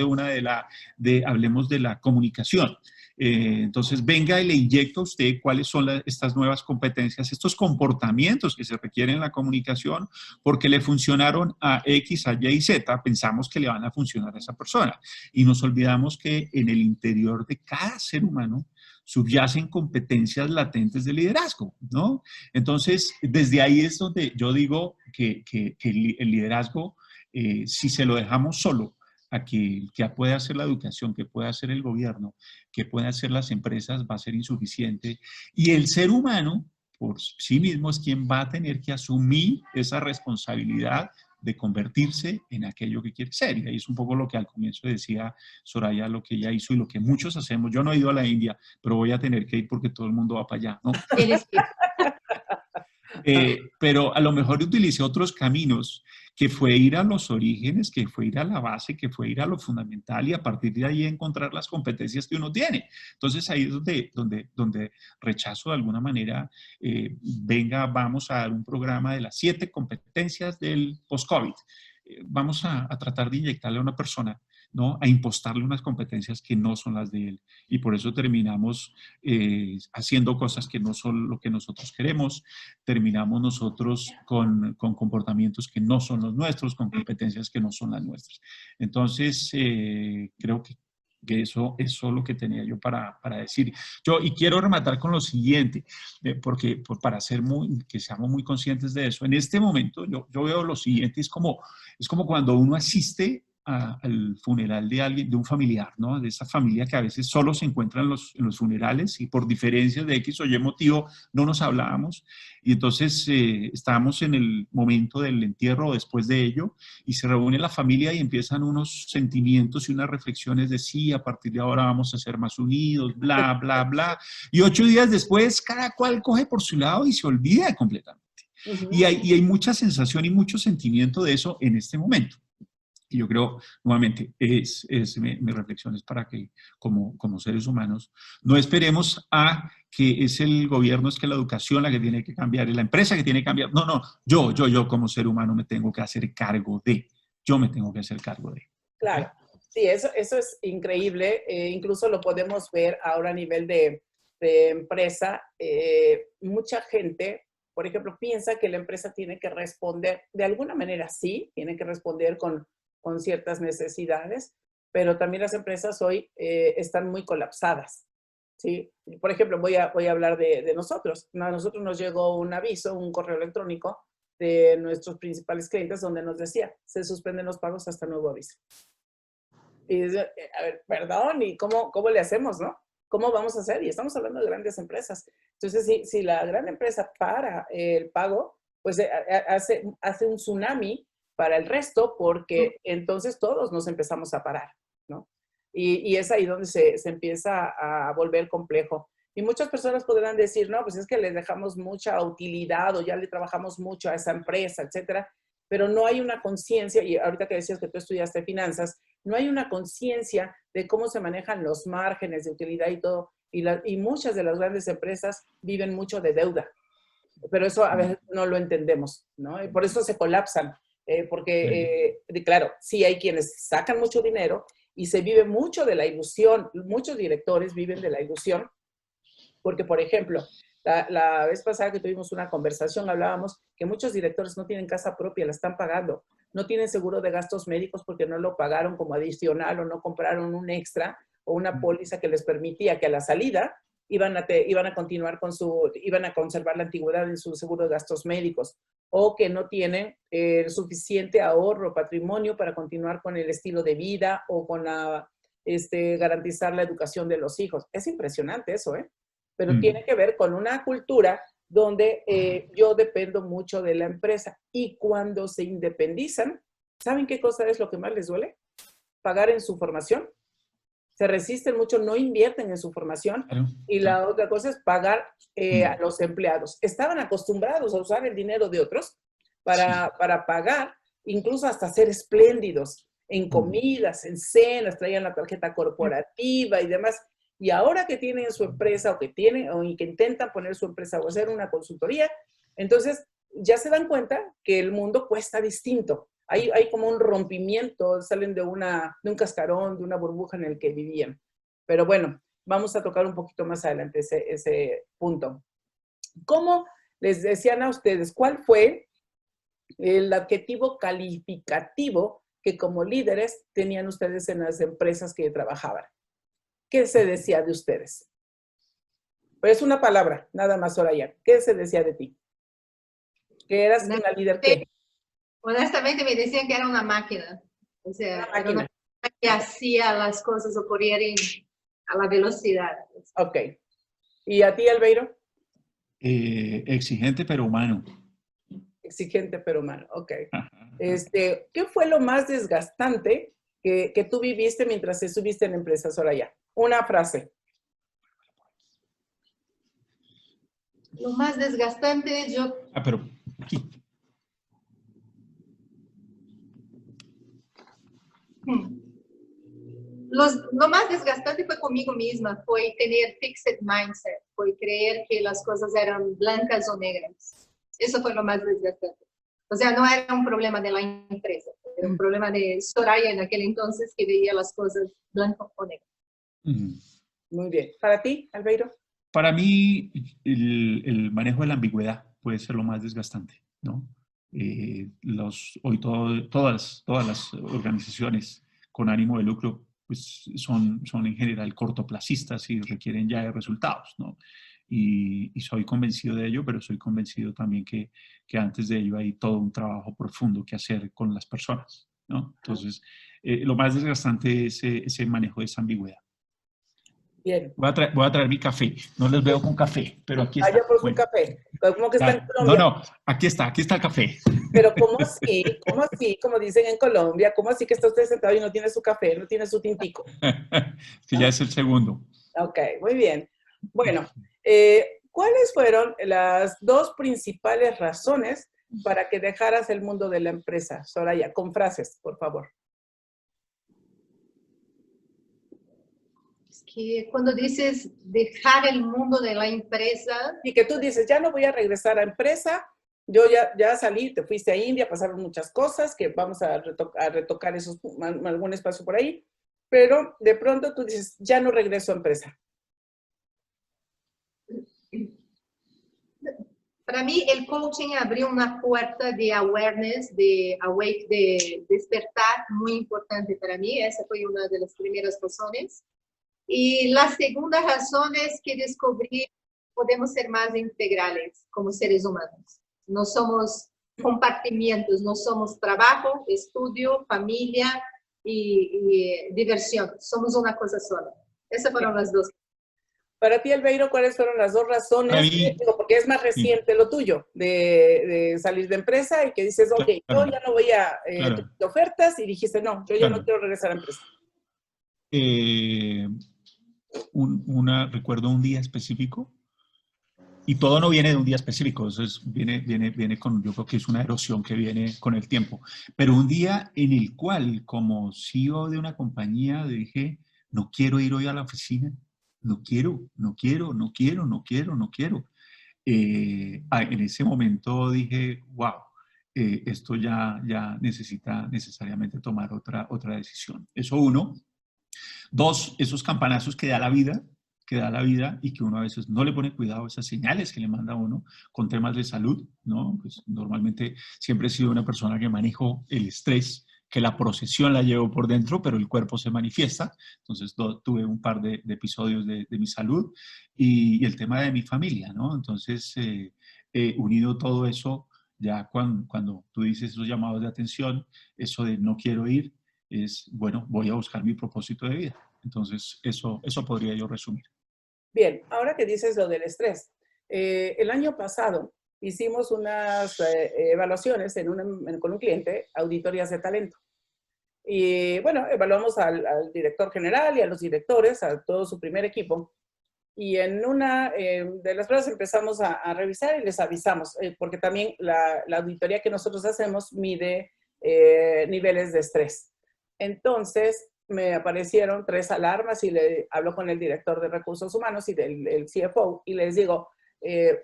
hablemos de la comunicación. Entonces, venga y le inyecta a usted cuáles son estas nuevas competencias, estos comportamientos que se requieren en la comunicación, porque le funcionaron a X, a Y y Z, pensamos que le van a funcionar a esa persona. Y nos olvidamos que en el interior de cada ser humano subyacen competencias latentes de liderazgo, ¿no? Entonces, desde ahí es donde yo digo que el liderazgo, si se lo dejamos solo a que pueda hacer la educación, que pueda hacer el gobierno, que pueda hacer las empresas, va a ser insuficiente. Y el ser humano, por sí mismo, es quien va a tener que asumir esa responsabilidad de convertirse en aquello que quiere ser. Y ahí es un poco lo que al comienzo decía Soraya, lo que ella hizo y lo que muchos hacemos. Yo no he ido a la India, pero voy a tener que ir porque todo el mundo va para allá, ¿no? Tienes que... Pero a lo mejor utilicé otros caminos, que fue ir a los orígenes, que fue ir a la base, que fue ir a lo fundamental y a partir de ahí encontrar las competencias que uno tiene. Entonces ahí es donde rechazo de alguna manera, venga, vamos a dar un programa de las 7 competencias del post-COVID. Vamos a tratar de inyectarle a una persona, ¿no? A impostarle unas competencias que no son las de él. Y por eso terminamos haciendo cosas que no son lo que nosotros queremos, terminamos nosotros con comportamientos que no son los nuestros, con competencias que no son las nuestras. Entonces, creo que eso es lo que tenía yo para decir. Y quiero rematar con lo siguiente, porque para que seamos muy conscientes de eso. En este momento yo veo lo siguiente, es como cuando uno asiste al funeral de alguien, de un familiar, ¿no? De esa familia que a veces solo se encuentra en los funerales y por diferencias de X o Y motivo no nos hablábamos. Y entonces estábamos en el momento del entierro o después de ello y se reúne la familia y empiezan unos sentimientos y unas reflexiones de sí, a partir de ahora vamos a ser más unidos, bla, bla, bla. Y 8 días después cada cual coge por su lado y se olvida completamente. Y hay mucha sensación y mucho sentimiento de eso en este momento. Y yo creo, nuevamente, mi reflexión es para que como seres humanos no esperemos a que es el gobierno, es que la educación la que tiene que cambiar, es la empresa que tiene que cambiar. No, yo como ser humano me tengo que hacer cargo de. Yo me tengo que hacer cargo de. Claro, sí, eso es increíble. Incluso lo podemos ver ahora a nivel de empresa. Mucha gente, por ejemplo, piensa que la empresa tiene que responder, de alguna manera sí, tiene que responder con ciertas necesidades, pero también las empresas hoy están muy colapsadas, ¿sí? Por ejemplo, voy a hablar de nosotros. A nosotros nos llegó un aviso, un correo electrónico de nuestros principales clientes donde nos decía, se suspenden los pagos hasta nuevo aviso. Y a ver, perdón, ¿y cómo le hacemos, no? ¿Cómo vamos a hacer? Y estamos hablando de grandes empresas. Entonces, si la gran empresa para el pago, pues hace un tsunami para el resto, porque entonces todos nos empezamos a parar, ¿no? Y es ahí donde se empieza a volver complejo. Y muchas personas podrán decir, no, pues es que les dejamos mucha utilidad o ya le trabajamos mucho a esa empresa, etcétera, pero no hay una conciencia, y ahorita que decías que tú estudiaste finanzas, no hay una conciencia de cómo se manejan los márgenes de utilidad y todo, y muchas de las grandes empresas viven mucho de deuda, pero eso a veces no lo entendemos, ¿no? Y por eso se colapsan. Porque, claro, sí hay quienes sacan mucho dinero y se vive mucho de la ilusión. Muchos directores viven de la ilusión porque, por ejemplo, la vez pasada que tuvimos una conversación hablábamos que muchos directores no tienen casa propia, la están pagando. No tienen seguro de gastos médicos porque no lo pagaron como adicional o no compraron un extra o una póliza que les permitía que a la salida iban a continuar iban a conservar la antigüedad en su seguro de gastos médicos, o que no tienen suficiente ahorro, patrimonio para continuar con el estilo de vida o con garantizar la educación de los hijos. Es impresionante eso, ¿eh? Pero tiene que ver con una cultura donde yo dependo mucho de la empresa. Y cuando se independizan, ¿saben qué cosa es lo que más les duele? Pagar en su formación. Se resisten mucho, no invierten en su formación. Claro, y la otra cosa es pagar a los empleados. Estaban acostumbrados a usar el dinero de otros para pagar, incluso hasta ser espléndidos en comidas, en cenas, traían la tarjeta corporativa y demás. Y ahora que tienen su empresa o que intentan poner su empresa o hacer una consultoría, entonces ya se dan cuenta que el mundo cuesta distinto. Hay como un rompimiento, salen de un cascarón, de una burbuja en el que vivían. Pero bueno, vamos a tocar un poquito más adelante ese punto. ¿Cómo les decían a ustedes? ¿Cuál fue el adjetivo calificativo que como líderes tenían ustedes en las empresas que trabajaban? ¿Qué se decía de ustedes? Pues una palabra, nada más, Soraya. ¿Qué se decía de ti? ¿Que eras una líder qué? Honestamente me decían que era una máquina. O sea, Una era máquina. una máquina que hacía las cosas ocurrieran a la velocidad. Ok. ¿Y a ti, Albeiro? Exigente pero humano. Exigente pero humano. Ok. ¿Qué fue lo más desgastante que tú viviste mientras estuviste en la empresa, Soraya? Una frase. Lo más desgastante, yo... Pero aquí. Lo más desgastante fue conmigo misma, fue tener fixed mindset, fue creer que las cosas eran blancas o negras. Eso fue lo más desgastante. O sea, no era un problema de la empresa, era un problema de Soraya en aquel entonces que veía las cosas blanco o negro. Muy bien. ¿Para ti, Albeiro? Para mí, el manejo de la ambigüedad puede ser lo más desgastante, ¿no? Hoy todas las organizaciones con ánimo de lucro pues son en general cortoplacistas y requieren ya de resultados, ¿no? Y soy convencido de ello, pero soy convencido también que antes de ello hay todo un trabajo profundo que hacer con las personas, ¿no? Entonces, lo más desgastante es ese manejo de esa ambigüedad. Bien. Voy a traer mi café. No les veo con café, pero aquí está. Vaya por su Bueno, café. ¿Cómo que está en no, Colombia? no, aquí está el café. Pero ¿cómo así? ¿Cómo así? Como dicen en Colombia, ¿cómo así que está usted sentado y no tiene su café, no tiene su tintico? Que ya es el segundo. Ok, muy bien. Bueno, ¿cuáles fueron las dos principales razones para que dejaras el mundo de la empresa, Soraya? Con frases, por favor. Es que cuando dices dejar el mundo de la empresa... Y que tú dices, ya no voy a regresar a empresa, yo ya salí, te fuiste a India, pasaron muchas cosas, que vamos a retocar algún espacio por ahí, pero de pronto tú dices, ya no regreso a empresa. Para mí, el coaching abrió una puerta de awareness, de awake, de despertar muy importante para mí. Esa fue una de las primeras razones. Y la segunda razón es que descubrí podemos ser más integrales como seres humanos. No somos compartimientos, no somos trabajo, estudio, familia y diversión. Somos una cosa sola. Esas fueron las dos. Para ti, Albeiro, ¿cuáles fueron las dos razones? Mí, Porque es más reciente lo tuyo, de salir de empresa y que dices, ok, claro, yo ya no voy a claro, ofertas, y dijiste, no, yo ya no claro. quiero regresar a empresa. Recuerdo un día específico, y todo no viene de un día específico, eso viene con, yo creo que es una erosión que viene con el tiempo, pero un día en el cual, como CEO de una compañía, dije, no quiero ir hoy a la oficina, no quiero. En ese momento dije, wow, esto ya necesita necesariamente tomar otra decisión. Eso uno. Dos, esos campanazos que da la vida y que uno a veces no le pone cuidado a esas señales que le manda a uno con temas de salud, ¿no? Pues normalmente siempre he sido una persona que manejo el estrés, que la procesión la llevo por dentro, pero el cuerpo se manifiesta. Entonces tuve un par de episodios de mi salud y el tema de mi familia, ¿no? Entonces, unido todo eso, ya cuando tú dices esos llamados de atención, eso de no quiero ir, es, bueno, voy a buscar mi propósito de vida. Entonces, eso podría yo resumir. Bien, ahora que dices lo del estrés, el año pasado hicimos unas evaluaciones con un cliente, auditorías de talento. Y bueno, evaluamos al director general y a los directores, a todo su primer equipo. Y en una de las pruebas empezamos a revisar y les avisamos, porque también la auditoría que nosotros hacemos mide niveles de estrés. Entonces, me aparecieron 3 alarmas y le hablo con el director de recursos humanos y el CFO y les digo,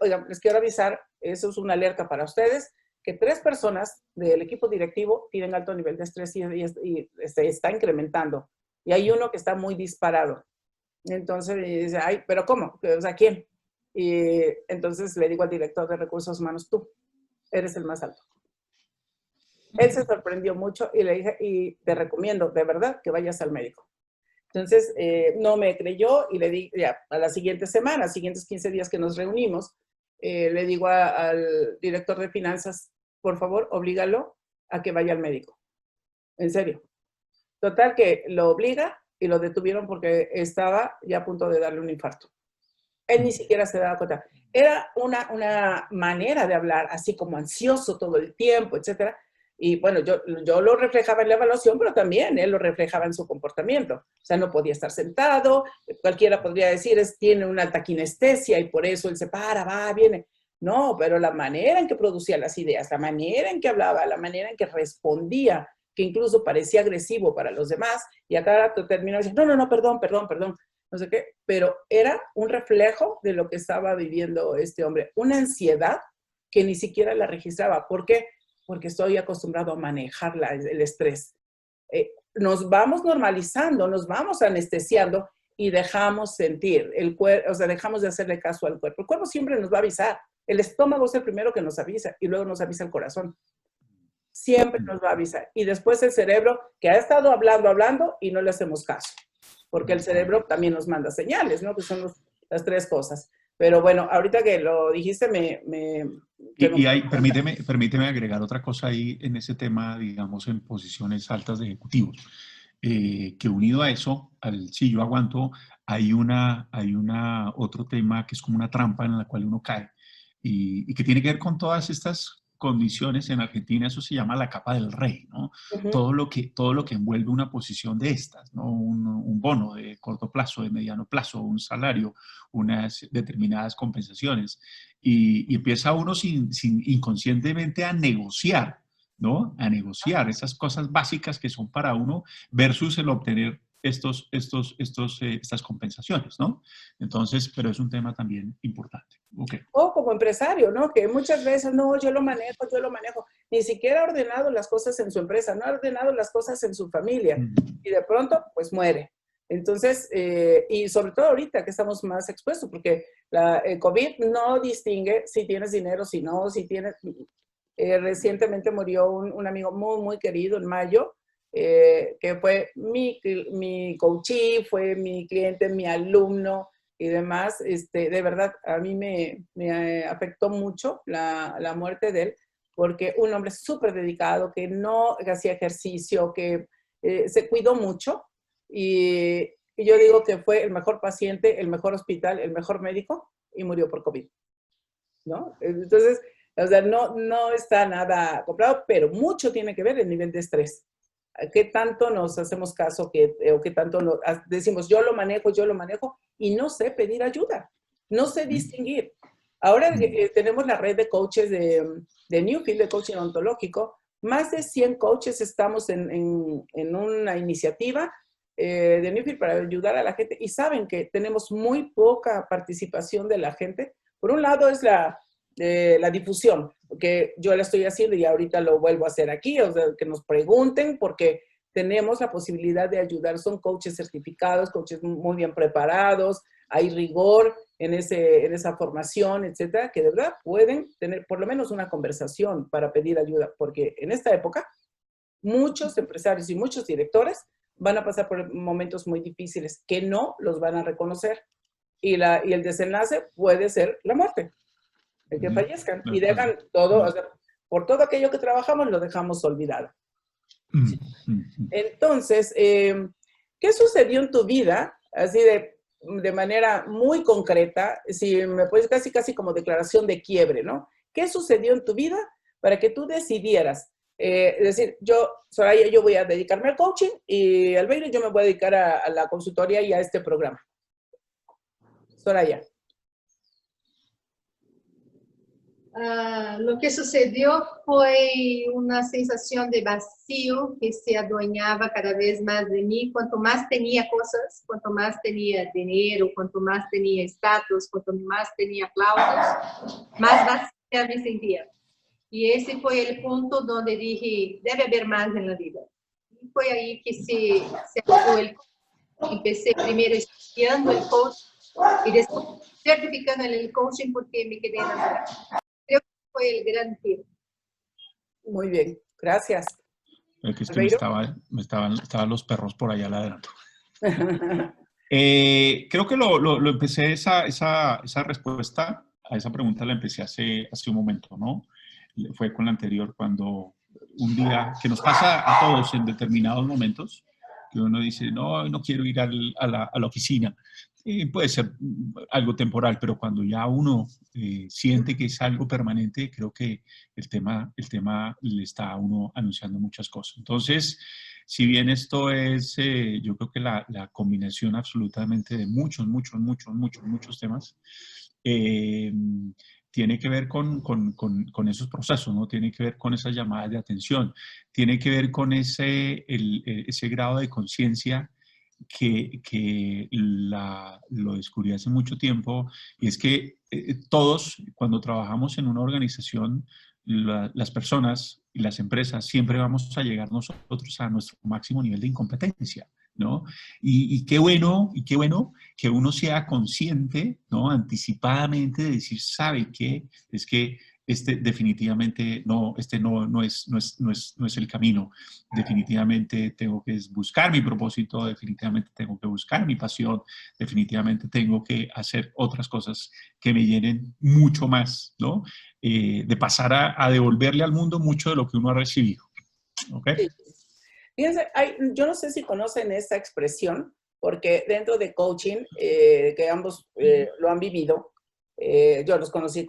oigan, les quiero avisar, eso es una alerta para ustedes, que 3 personas del equipo directivo tienen alto nivel de estrés y se está incrementando. Y hay uno que está muy disparado. Entonces me dice, ay, ¿pero cómo? O sea, ¿quién? Y entonces le digo al director de recursos humanos, tú eres el más alto. Él se sorprendió mucho y le dije, y te recomiendo de verdad que vayas al médico. Entonces, no me creyó y le di, ya, a la siguiente semana, siguientes 15 días que nos reunimos, le digo al director de finanzas, por favor, oblígalo a que vaya al médico. En serio. Total que lo obliga y lo detuvieron porque estaba ya a punto de darle un infarto. Él ni siquiera se daba cuenta. Era una manera de hablar así como ansioso todo el tiempo, etcétera. Y bueno, yo lo reflejaba en la evaluación, pero también él lo reflejaba en su comportamiento. O sea, no podía estar sentado, cualquiera podría decir, tiene una alta kinestesia y por eso él se para, va, viene. No, pero la manera en que producía las ideas, la manera en que hablaba, la manera en que respondía, que incluso parecía agresivo para los demás, y a cada rato terminó diciendo, no, perdón, no sé qué, pero era un reflejo de lo que estaba viviendo este hombre. Una ansiedad que ni siquiera la registraba. ¿Por qué? Porque estoy acostumbrado a manejar el estrés. Nos vamos normalizando, nos vamos anestesiando y dejamos sentir el cuerpo, o sea, dejamos de hacerle caso al cuerpo. El cuerpo siempre nos va a avisar. El estómago es el primero que nos avisa y luego nos avisa el corazón. Siempre nos va a avisar. Y después el cerebro que ha estado hablando y no le hacemos caso. Porque el cerebro también nos manda señales, ¿no? Que son las tres cosas. Pero bueno, ahorita que lo dijiste, permíteme agregar otra cosa ahí en ese tema, digamos, en posiciones altas de ejecutivos. Que unido a eso, al sí, yo aguanto, hay otro tema que es como una trampa en la cual uno cae y que tiene que ver con todas estas condiciones. En Argentina eso se llama la capa del rey, ¿no? Todo lo que envuelve una posición de estas, ¿no? Un bono de corto plazo, de mediano plazo, un salario, unas determinadas compensaciones. Y empieza uno inconscientemente a negociar, ¿no? A negociar esas cosas básicas que son para uno versus el obtener estas compensaciones, ¿no? Entonces, pero es un tema también importante. Okay. O como empresario, ¿no? Que muchas veces, no, yo lo manejo. Ni siquiera ha ordenado las cosas en su empresa, no ha ordenado las cosas en su familia. Y de pronto, pues muere. Entonces, y sobre todo ahorita que estamos más expuestos, porque el COVID no distingue si tienes dinero, si no, si tienes... recientemente murió un amigo muy, muy querido en mayo, que fue mi coachee, fue mi cliente, mi alumno y demás. De verdad, a mí me afectó mucho la muerte de él, porque un hombre súper dedicado, que no hacía ejercicio, que se cuidó mucho, y yo digo que fue el mejor paciente, el mejor hospital, el mejor médico, y murió por COVID, ¿no? Entonces, o sea, no está nada comprado, pero mucho tiene que ver el nivel de estrés. ¿Qué tanto nos hacemos caso o qué tanto decimos yo lo manejo y no sé pedir ayuda, no sé distinguir? Ahora tenemos la red de coaches de Newfield, de coaching ontológico. Más de 100 coaches estamos en una iniciativa de Newfield para ayudar a la gente, y saben que tenemos muy poca participación de la gente. Por un lado es la difusión, que yo la estoy haciendo y ahorita lo vuelvo a hacer aquí, o sea, que nos pregunten, porque tenemos la posibilidad de ayudar. Son coaches certificados, coaches muy bien preparados, hay rigor en esa formación, etcétera, que de verdad pueden tener por lo menos una conversación para pedir ayuda, porque en esta época muchos empresarios y muchos directores van a pasar por momentos muy difíciles que no los van a reconocer, y el desenlace puede ser la muerte, de que fallezcan, y dejan todo, o sea, por todo aquello que trabajamos lo dejamos olvidado. Entonces, ¿qué sucedió en tu vida? Así de manera muy concreta, si me puedes, casi como declaración de quiebre, ¿no? ¿Qué sucedió en tu vida para que tú decidieras decir, Soraya, yo voy a dedicarme al coaching, y Albeiro, yo me voy a dedicar a la consultoría y a este programa? Soraya. Lo que sucedió fue una sensación de vacío que se adueñaba cada vez más de mí. Cuanto más tenía cosas, cuanto más tenía dinero, cuanto más tenía estatus, cuanto más tenía aplausos, más vacía me sentía. Y ese fue el punto donde dije, debe haber más en la vida. Y fue ahí que se abrió el coaching. Empecé primero estudiando el coaching y después certificando en el coaching porque me quedé enamorada. Creo que fue el gran tiro. Muy bien, gracias. Es que estaban los perros por allá ladrando. Creo que lo empecé, esa respuesta a esa pregunta la empecé hace un momento, ¿no? Fue con la anterior, cuando un día, que nos pasa a todos en determinados momentos, que uno dice, no, no quiero ir a la oficina. Puede ser algo temporal, pero cuando ya uno siente que es algo permanente, creo que el tema le está a uno anunciando muchas cosas. Entonces, si bien esto es, yo creo que la combinación absolutamente de muchos temas, eh, tiene que ver con esos procesos, ¿no? Tiene que ver con esas llamadas de atención, tiene que ver con ese grado de conciencia que lo descubrí hace mucho tiempo, y es que todos, cuando trabajamos en una organización, las personas y las empresas siempre vamos a llegar nosotros a nuestro máximo nivel de incompetencia, ¿no? Y qué bueno que uno sea consciente, ¿no? Anticipadamente de decir, ¿sabe qué? Es que definitivamente no es el camino. Definitivamente tengo que buscar mi propósito, definitivamente tengo que buscar mi pasión, definitivamente tengo que hacer otras cosas que me llenen mucho más, ¿no? De pasar a devolverle al mundo mucho de lo que uno ha recibido. ¿Ok? Sí. Fíjense, yo no sé si conocen esta expresión, porque dentro de coaching, que ambos lo han vivido, yo los conocí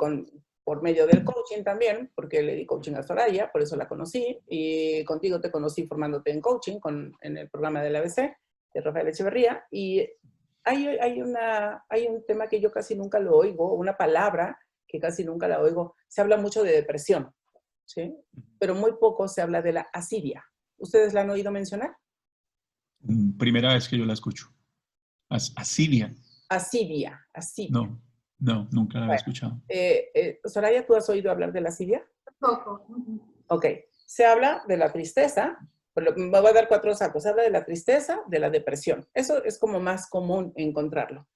por medio del coaching también, porque le di coaching a Soraya, por eso la conocí, y contigo te conocí formándote en coaching en el programa del ABC de Rafael Echeverría, y hay un tema que yo casi nunca lo oigo, una palabra que casi nunca la oigo. Se habla mucho de depresión, ¿sí? Pero muy poco se habla de la asidia. ¿Ustedes la han oído mencionar? Primera vez que yo la escucho. Asidia. Asidia. No, no, nunca la había Bueno, escuchado. Soraya, ¿tú has oído hablar de la asidia? Poco. Ok. Se habla de la tristeza. Me voy a dar 4 sacos. Se habla de la tristeza, de la depresión. Eso es como más común encontrarlo.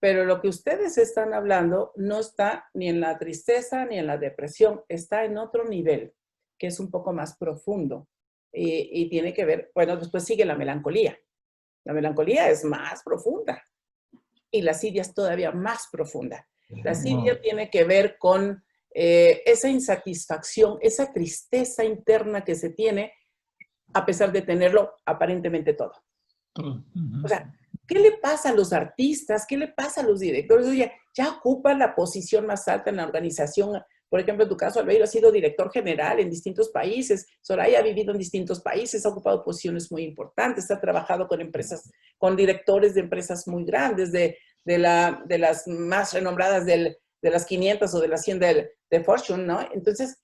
Pero lo que ustedes están hablando no está ni en la tristeza ni en la depresión. Está en otro nivel, que es un poco más profundo. Y tiene que ver, bueno, después sigue la melancolía. La melancolía es más profunda y la asidia es todavía más profunda. La asidia Wow. tiene que ver con esa insatisfacción, esa tristeza interna que se tiene a pesar de tenerlo aparentemente todo. Todo. O sea, ¿qué le pasa a los artistas? ¿Qué le pasa a los directores? Oye, ya ocupan la posición más alta en la organización. Por ejemplo, en tu caso, Albeiro ha sido director general en distintos países. Soraya ha vivido en distintos países, ha ocupado posiciones muy importantes, ha trabajado con empresas, con directores de empresas muy grandes, de las más renombradas de las 500 o de las 100 de Fortune, ¿no? Entonces,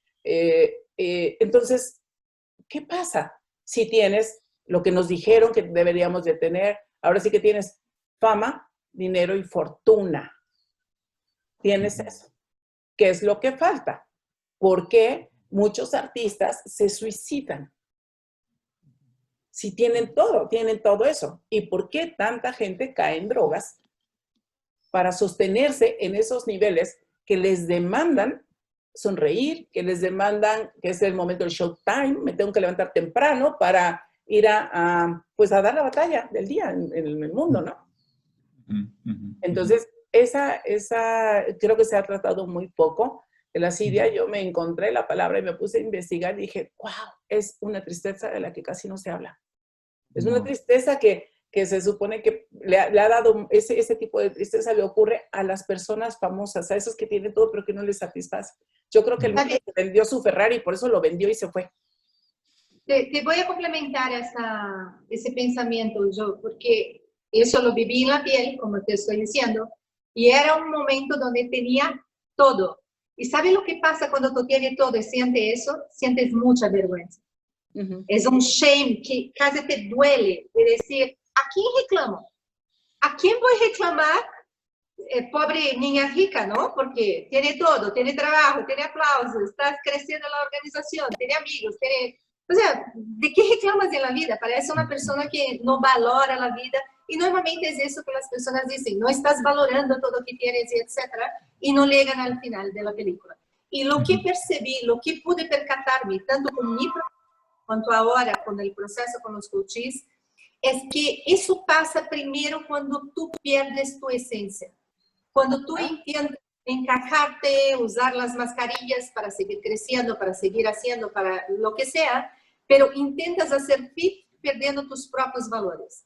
¿qué pasa si tienes lo que nos dijeron que deberíamos de tener? Ahora sí que tienes fama, dinero y fortuna. Tienes eso. ¿Qué es lo que falta? ¿Por qué muchos artistas se suicidan? Si tienen todo eso. ¿Y por qué tanta gente cae en drogas para sostenerse en esos niveles que les demandan sonreír, que les demandan que es el momento del showtime, me tengo que levantar temprano para ir pues a dar la batalla del día en el mundo, ¿no? Entonces, esa creo que se ha tratado muy poco. De la asidia yo me encontré la palabra y me puse a investigar y dije, wow, es una tristeza de la que casi no se habla. Es una tristeza que se supone que le ha dado, ese tipo de tristeza le ocurre a las personas famosas, a esos que tienen todo pero que no les satisface. Yo creo que el mundo vendió su Ferrari y por eso lo vendió y se fue. Te voy a complementar ese pensamiento, yo, porque eso lo viví en la piel, como te estoy diciendo, y era un momento donde tenía todo. ¿Y sabes lo que pasa cuando tú tienes todo y sientes eso? Sientes mucha vergüenza. Es un shame que casi te duele de decir, ¿a quién reclamo? ¿A quién voy a reclamar? Pobre niña rica, ¿no? Porque tiene todo, tiene trabajo, tiene aplausos, estás creciendo en la organización, tiene amigos, tiene... O sea, ¿de qué reclamas en la vida? Parece una persona que no valora la vida. Y normalmente es eso que las personas dicen, no estás valorando todo lo que tienes, etcétera, y no llegan al final de la película. Y lo que percibí, lo que pude percatarme, tanto con mi cuanto ahora con el proceso con los coaches, es que eso pasa primero cuando tú pierdes tu esencia. Cuando tú intentas encajarte, usar las mascarillas para seguir creciendo, para seguir haciendo, para lo que sea, pero intentas hacer fit perdiendo tus propios valores.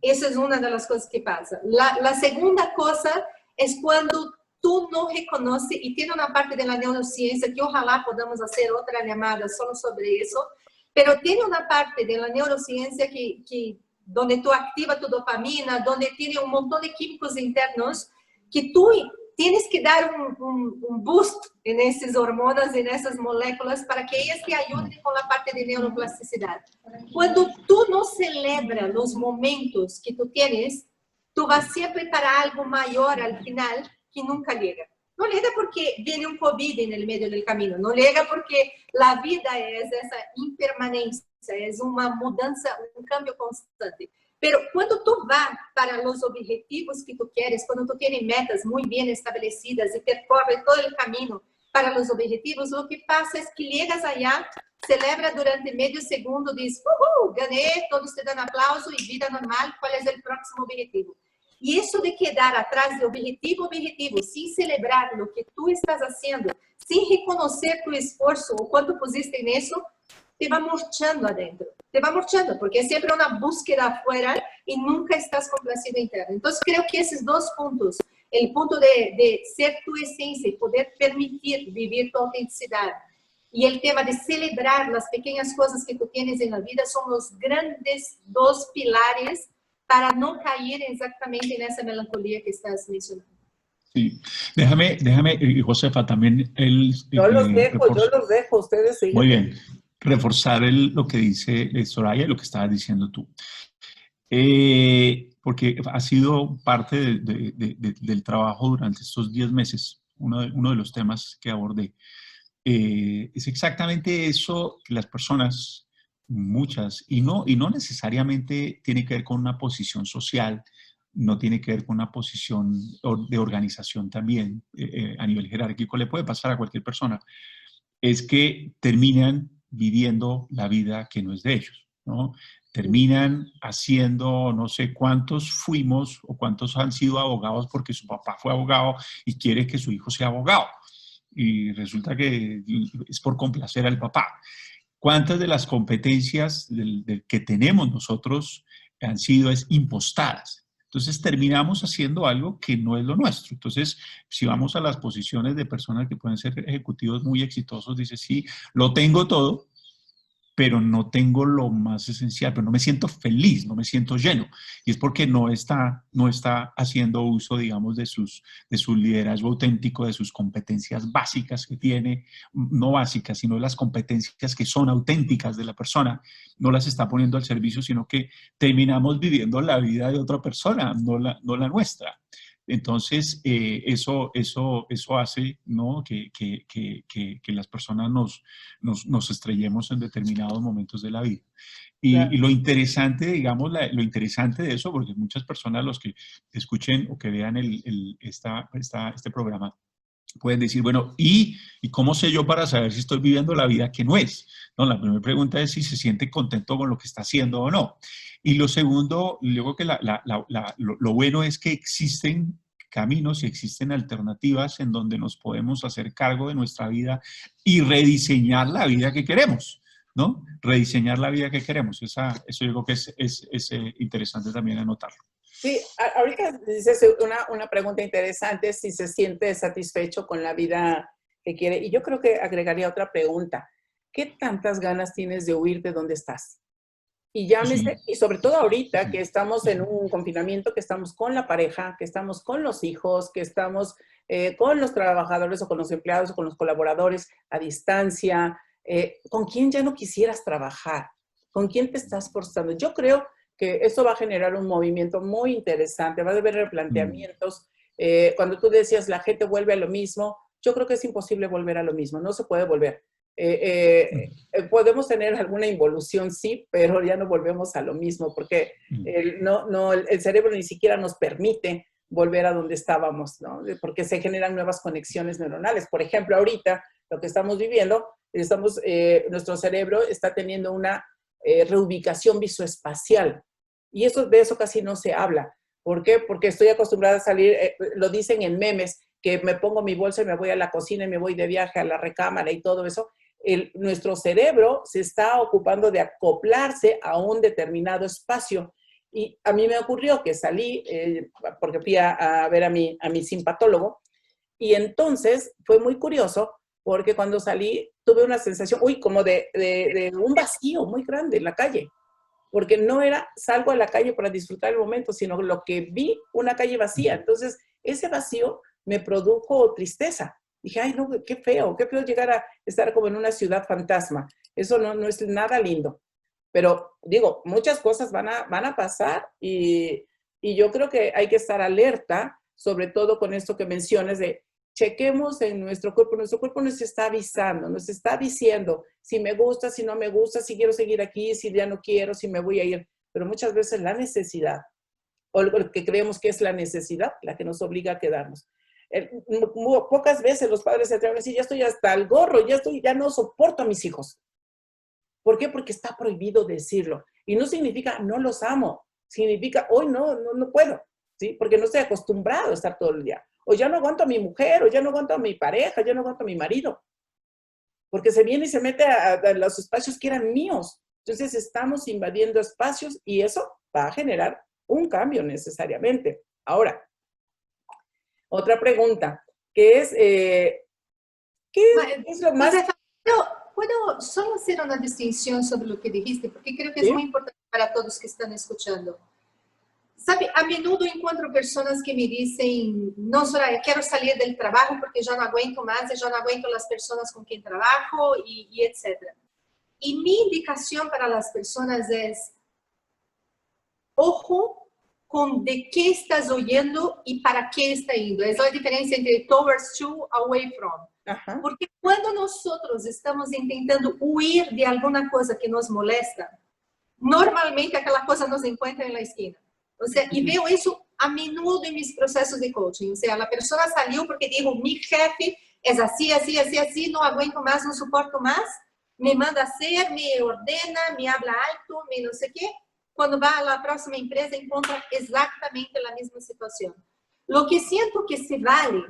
Esa es una de las cosas que pasa. La segunda cosa es cuando tú no reconoces, y tiene una parte de la neurociencia que ojalá podamos hacer otra llamada solo sobre eso, pero tiene una parte de la neurociencia donde tú activas tu dopamina, donde tiene un montón de químicos internos que tú tienes que dar un boost en esas hormonas, en esas moléculas, para que ellas te ayuden con la parte de neuroplasticidad. Cuando tú no celebras los momentos que tú tienes, tú vas siempre para algo mayor al final que nunca llega. No llega porque viene un COVID en el medio del camino, no llega porque la vida es esa impermanencia, es una mudanza, un cambio constante. Pero cuando tú vas para los objetivos que tú quieres, cuando tú tienes metas muy bien establecidas y percorres todo el camino para los objetivos, lo que pasa es que llegas allá, celebra durante medio segundo, dices, gané, todos te dan aplauso y vida normal, ¿cuál es el próximo objetivo? Y eso de quedar atrás de objetivo, sin celebrar lo que tú estás haciendo, sin reconocer tu esfuerzo o cuánto pusiste en eso, te va murchando adentro. Te va murchando porque es siempre una búsqueda afuera y nunca estás complacido interno. Entonces creo que esos dos puntos, el punto de ser tu esencia y poder permitir vivir tu autenticidad y el tema de celebrar las pequeñas cosas que tú tienes en la vida son los grandes dos pilares para no caer exactamente en esa melancolía que estás mencionando. Sí, déjame, Josefa, también yo los dejo, ustedes siguen. Muy bien, reforzar lo que dice Soraya y lo que estabas diciendo tú. Porque ha sido parte del trabajo durante estos 10 meses, uno de los temas que abordé. Es exactamente eso que las personas, muchas, y no necesariamente tiene que ver con una posición social, no tiene que ver con una posición de organización también a nivel jerárquico, le puede pasar a cualquier persona, es que terminan viviendo la vida que no es de ellos, ¿no? Terminan haciendo, no sé cuántos fuimos o cuántos han sido abogados porque su papá fue abogado y quiere que su hijo sea abogado. Y resulta que es por complacer al papá. ¿Cuántas de las competencias que tenemos nosotros han sido impostadas? Entonces terminamos haciendo algo que no es lo nuestro. Entonces, si vamos a las posiciones de personas que pueden ser ejecutivos muy exitosos, dice, sí, lo tengo todo, pero no tengo lo más esencial, pero no me siento feliz, no me siento lleno. Y es porque no está haciendo uso, digamos, de su liderazgo auténtico, de sus competencias básicas que tiene, no básicas, sino las competencias que son auténticas de la persona. No las está poniendo al servicio, sino que terminamos viviendo la vida de otra persona, no la nuestra. Entonces, eso hace, ¿no?, que las personas nos estrellemos en determinados momentos de la vida. Claro. Y lo interesante, digamos, lo interesante de eso, porque muchas personas, los que escuchen o que vean este programa, pueden decir, bueno, ¿y cómo sé yo para saber si estoy viviendo la vida que no es? No, la primera pregunta es si se siente contento con lo que está haciendo o no. Y lo segundo, luego que lo bueno es que existen caminos y existen alternativas en donde nos podemos hacer cargo de nuestra vida y rediseñar la vida que queremos, ¿no? Rediseñar la vida que queremos. Eso yo creo que es interesante también anotarlo. Sí, ahorita dices una pregunta interesante, si se siente satisfecho con la vida que quiere. Y yo creo que agregaría otra pregunta. ¿Qué tantas ganas tienes de huir de donde estás? Y llámese, y sobre todo ahorita que estamos en un confinamiento, que estamos con la pareja, que estamos con los hijos, que estamos con los trabajadores o con los empleados o con los colaboradores a distancia. ¿Con quién ya no quisieras trabajar? ¿Con quién te estás forzando? Yo creo que eso va a generar un movimiento muy interesante, va a haber replanteamientos. Cuando tú decías la gente vuelve a lo mismo, yo creo que es imposible volver a lo mismo, no se puede volver. Podemos tener alguna involución, sí, pero ya no volvemos a lo mismo, porque el cerebro ni siquiera nos permite volver a donde estábamos, ¿no? Porque se generan nuevas conexiones neuronales. Por ejemplo, ahorita lo que estamos viviendo, nuestro cerebro está teniendo una reubicación visoespacial. Y de eso casi no se habla. ¿Por qué? Porque estoy acostumbrada a salir, lo dicen en memes, que me pongo mi bolsa y me voy a la cocina y me voy de viaje a la recámara y todo eso. Nuestro cerebro se está ocupando de acoplarse a un determinado espacio. Y a mí me ocurrió que salí, porque fui a ver a mi simpatólogo, y entonces fue muy curioso, porque cuando salí tuve una sensación, como de un vacío muy grande en la calle, porque no era salgo a la calle para disfrutar el momento, sino lo que vi, una calle vacía. Entonces, ese vacío me produjo tristeza. Dije, ay, no, qué feo llegar a estar como en una ciudad fantasma. Eso no es nada lindo. Pero digo, muchas cosas van a pasar y yo creo que hay que estar alerta, sobre todo con esto que mencionas de chequemos en nuestro cuerpo nos está avisando, nos está diciendo si me gusta, si no me gusta, si quiero seguir aquí, si ya no quiero, si me voy a ir. Pero muchas veces la necesidad, o lo que creemos que es la necesidad, la que nos obliga a quedarnos. Pocas veces los padres se atreven a decir, ya estoy hasta el gorro, ya no soporto a mis hijos. ¿Por qué? Porque está prohibido decirlo. Y no significa no los amo, significa hoy no puedo, ¿sí? Porque no estoy acostumbrado a estar todo el día. O ya no aguanto a mi mujer, o ya no aguanto a mi pareja, ya no aguanto a mi marido. Porque se viene y se mete a los espacios que eran míos. Entonces estamos invadiendo espacios y eso va a generar un cambio necesariamente. Ahora, otra pregunta, que es, ¿qué es lo más... ¿Puedo solo hacer una distinción sobre lo que dijiste? Porque creo que es ¿Sí? muy importante para todos que están escuchando. Sabe, a menudo encuentro personas que me dicen, no, Soraya, quiero salir del trabajo porque ya no aguento más, ya no aguento las personas con quien trabajo y etc. Y mi indicación para las personas es, ojo con de qué estás oyendo y para qué está yendo. Es la diferencia entre towards to, away from. Ajá. Porque quando nosotros estamos intentando huir de alguma coisa que nos molesta, normalmente aquela coisa nos encontra na esquina. O sea, e veo isso a menudo em meus processos de coaching. O sea, a pessoa saiu porque dijo, mi jefe é assim, assim, assim, assim, não aguento mais, não suporto mais, me manda ser, me ordena, me habla alto, me não sei o quê. Quando vai à próxima empresa, encontra exatamente a mesma situação. Lo que siento que se vale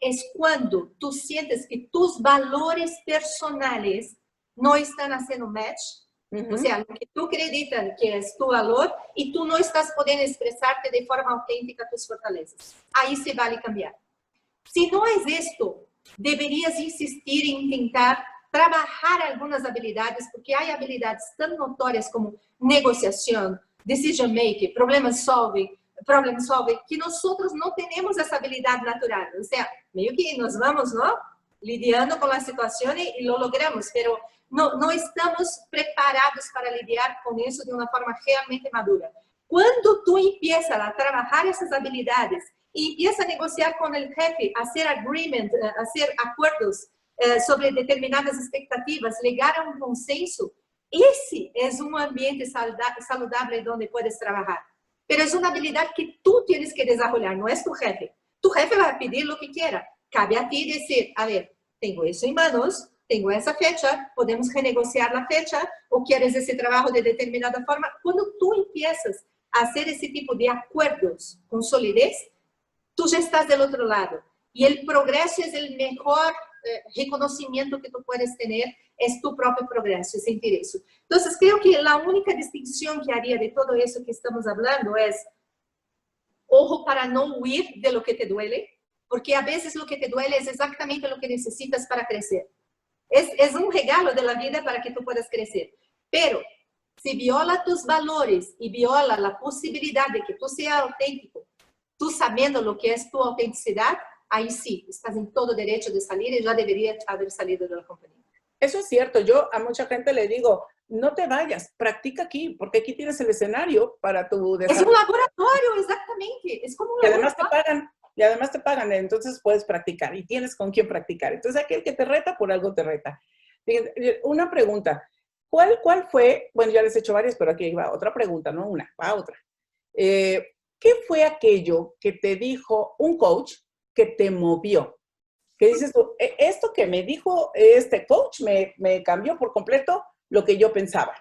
es cuando tú sientes que tus valores personales no están haciendo match, o sea, lo que tú acreditas que es tu valor y tú no estás pudiendo expresarte de forma auténtica tus fortalezas. Ahí se vale cambiar. Si no es esto, deberías insistir en intentar trabajar algunas habilidades, porque hay habilidades tan notorias como negociación, decision making, problem solving, que nosotros no tenemos esa habilidad natural. O sea, medio que nos vamos, ¿no? Lidiando con las situaciones y lo logramos, pero no estamos preparados para lidiar con eso de una forma realmente madura. Cuando tú empiezas a trabajar esas habilidades y empiezas a negociar con el jefe, a hacer agreement, hacer acuerdos sobre determinadas expectativas, llegar a un consenso, ese es un ambiente saludable donde puedes trabajar. Pero es una habilidad que tú tienes que desarrollar, no es tu jefe. Tu jefe va a pedir lo que quiera. Cabe a ti decir, a ver, tengo eso en manos, tengo esa fecha, podemos renegociar la fecha, o quieres ese trabajo de determinada forma. Cuando tú empiezas a hacer ese tipo de acuerdos con solidez, tú ya estás del otro lado. Y el progreso es el mejor reconocimiento que tú puedes tener, es tu propio progreso, es sentir eso. Entonces, creo que la única distinción que haría de todo eso que estamos hablando es, ojo para no huir de lo que te duele, porque a veces lo que te duele es exactamente lo que necesitas para crecer. Es un regalo de la vida para que tú puedas crecer. Pero, si viola tus valores y viola la posibilidad de que tú seas auténtico, tú sabiendo lo que es tu autenticidad, ahí sí, estás en todo derecho de salir y ya deberías haber salido de la compañía. Eso es cierto. Yo a mucha gente le digo, no te vayas, practica aquí, porque aquí tienes el escenario para tu desarrollo. Es un laboratorio, exactamente. Es como un laboratorio. Y además te pagan, entonces puedes practicar y tienes con quién practicar. Entonces aquel que te reta, por algo te reta. Fíjense, una pregunta, ¿cuál fue? Bueno, ya les he hecho varias, pero aquí va otra pregunta, no una, va otra. ¿Qué fue aquello que te dijo un coach que te movió? Que dices tú, esto que me dijo este coach me cambió por completo lo que yo pensaba.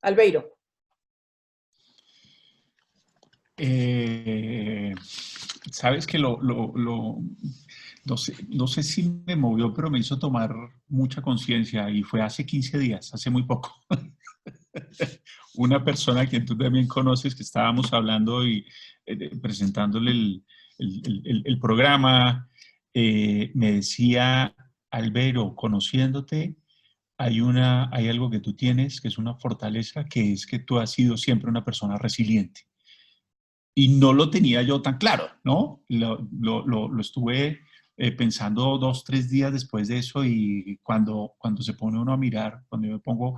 Albeiro. sabes que no sé si me movió, pero me hizo tomar mucha conciencia y fue hace 15 días, hace muy poco. Una persona que tú también conoces, que estábamos hablando y presentándole el programa, me decía, Albero, conociéndote, hay algo que tú tienes, que es una fortaleza, que es que tú has sido siempre una persona resiliente. Y no lo tenía yo tan claro, ¿no? Lo estuve pensando 2, 3 días después de eso y cuando se pone uno a mirar, cuando yo me pongo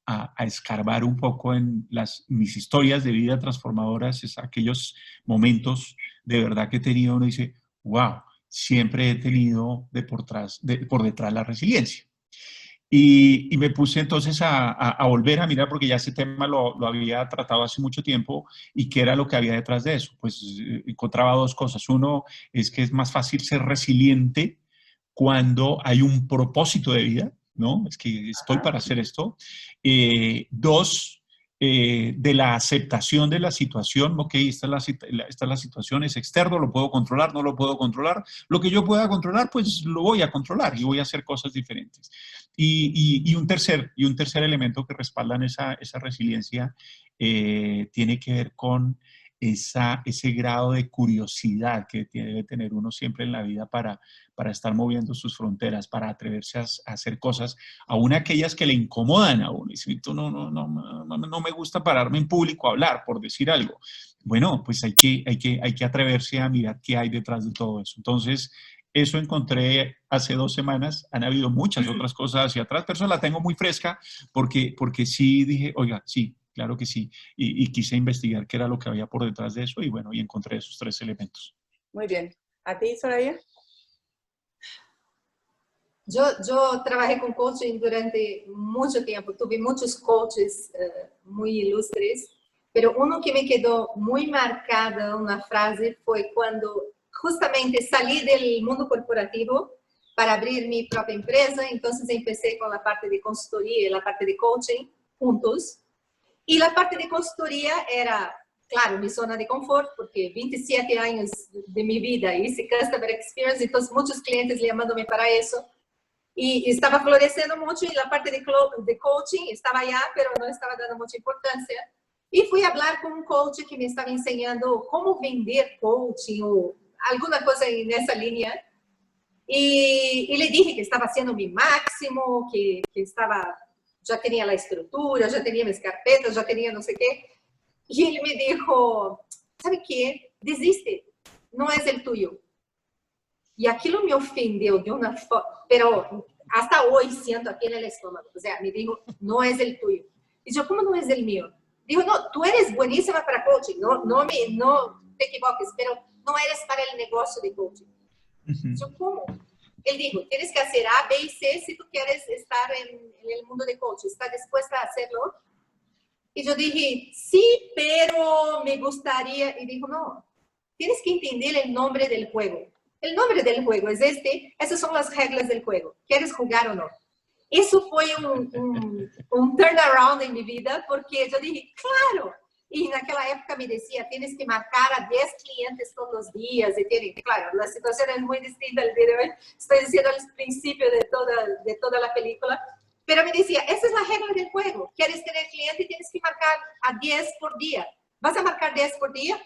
a escarbar un poco en mis historias de vida transformadoras, es aquellos momentos de verdad que he tenido, uno dice, wow, siempre he tenido por detrás la resiliencia. Y me puse entonces a volver a mirar, porque ya ese tema lo había tratado hace mucho tiempo, y qué era lo que había detrás de eso. Pues encontraba dos cosas. Uno es que es más fácil ser resiliente cuando hay un propósito de vida, ¿no? Es que estoy para hacer esto. Dos, de la aceptación de la situación. Ok, esta es la situación, es externo, lo puedo controlar, no lo puedo controlar. Lo que yo pueda controlar, pues lo voy a controlar y voy a hacer cosas diferentes. Y un tercer elemento que respaldan esa resiliencia tiene que ver con ese grado de curiosidad que debe tener uno siempre en la vida para estar moviendo sus fronteras, para atreverse a hacer cosas, aún aquellas que le incomodan a uno. Y si no me gusta pararme en público a hablar, por decir algo. Bueno, pues hay que atreverse a mirar qué hay detrás de todo eso. Entonces, eso encontré hace 2 semanas. Han habido muchas otras cosas hacia atrás, pero eso la tengo muy fresca porque sí dije, oiga, sí, claro que sí. Y quise investigar qué era lo que había por detrás de eso y bueno, y encontré esos 3 elementos. Muy bien. ¿A ti, Soraya? Yo trabajé con coaching durante mucho tiempo, tuve muchos coaches muy ilustres, pero uno que me quedó muy marcada, una frase, fue cuando justamente salí del mundo corporativo para abrir mi propia empresa. Entonces empecé con la parte de consultoría y la parte de coaching juntos. Y la parte de consultoría era, claro, mi zona de confort, porque 27 años de mi vida hice Customer Experience, entonces muchos clientes llamándome para eso. Y estaba floreciendo mucho, y la parte de coaching estaba allá, pero no estaba dando mucha importancia. Y fui a hablar con un coach que me estaba enseñando cómo vender coaching o alguna cosa en esa línea. Y le dije que estaba haciendo mi máximo, que estaba, ya tenía la estructura, ya tenía mis carpetas, ya tenía no sé qué. Y él me dijo, ¿sabe qué? Desiste, no es el tuyo. Y aquilo me ofendeu de una forma, pero hasta hoy siento aquí en el estómago. O sea, me dijo, no es el tuyo. Y yo, ¿cómo no es el mío? Dijo, no, tú eres buenísima para coaching, no te equivoques, pero no eres para el negocio de coaching. Yo, ¿cómo? Él dijo, tienes que hacer A, B y C si tú quieres estar en el mundo de coaching. ¿Estás dispuesta a hacerlo? Y yo dije, sí, pero me gustaría. Y dijo, no, tienes que entender el nombre del juego. El nombre del juego es esas son las reglas del juego. ¿Quieres jugar o no? Eso fue un turnaround en mi vida, porque yo dije, claro. Y en aquella época me decía, tienes que marcar a 10 clientes todos los días. Y claro, la situación es muy distinta al día de hoy. Estoy diciendo al principio de toda la película. Pero me decía, esa es la regla del juego. ¿Quieres tener cliente? Tienes que marcar a 10 por día. ¿Vas a marcar 10 por día?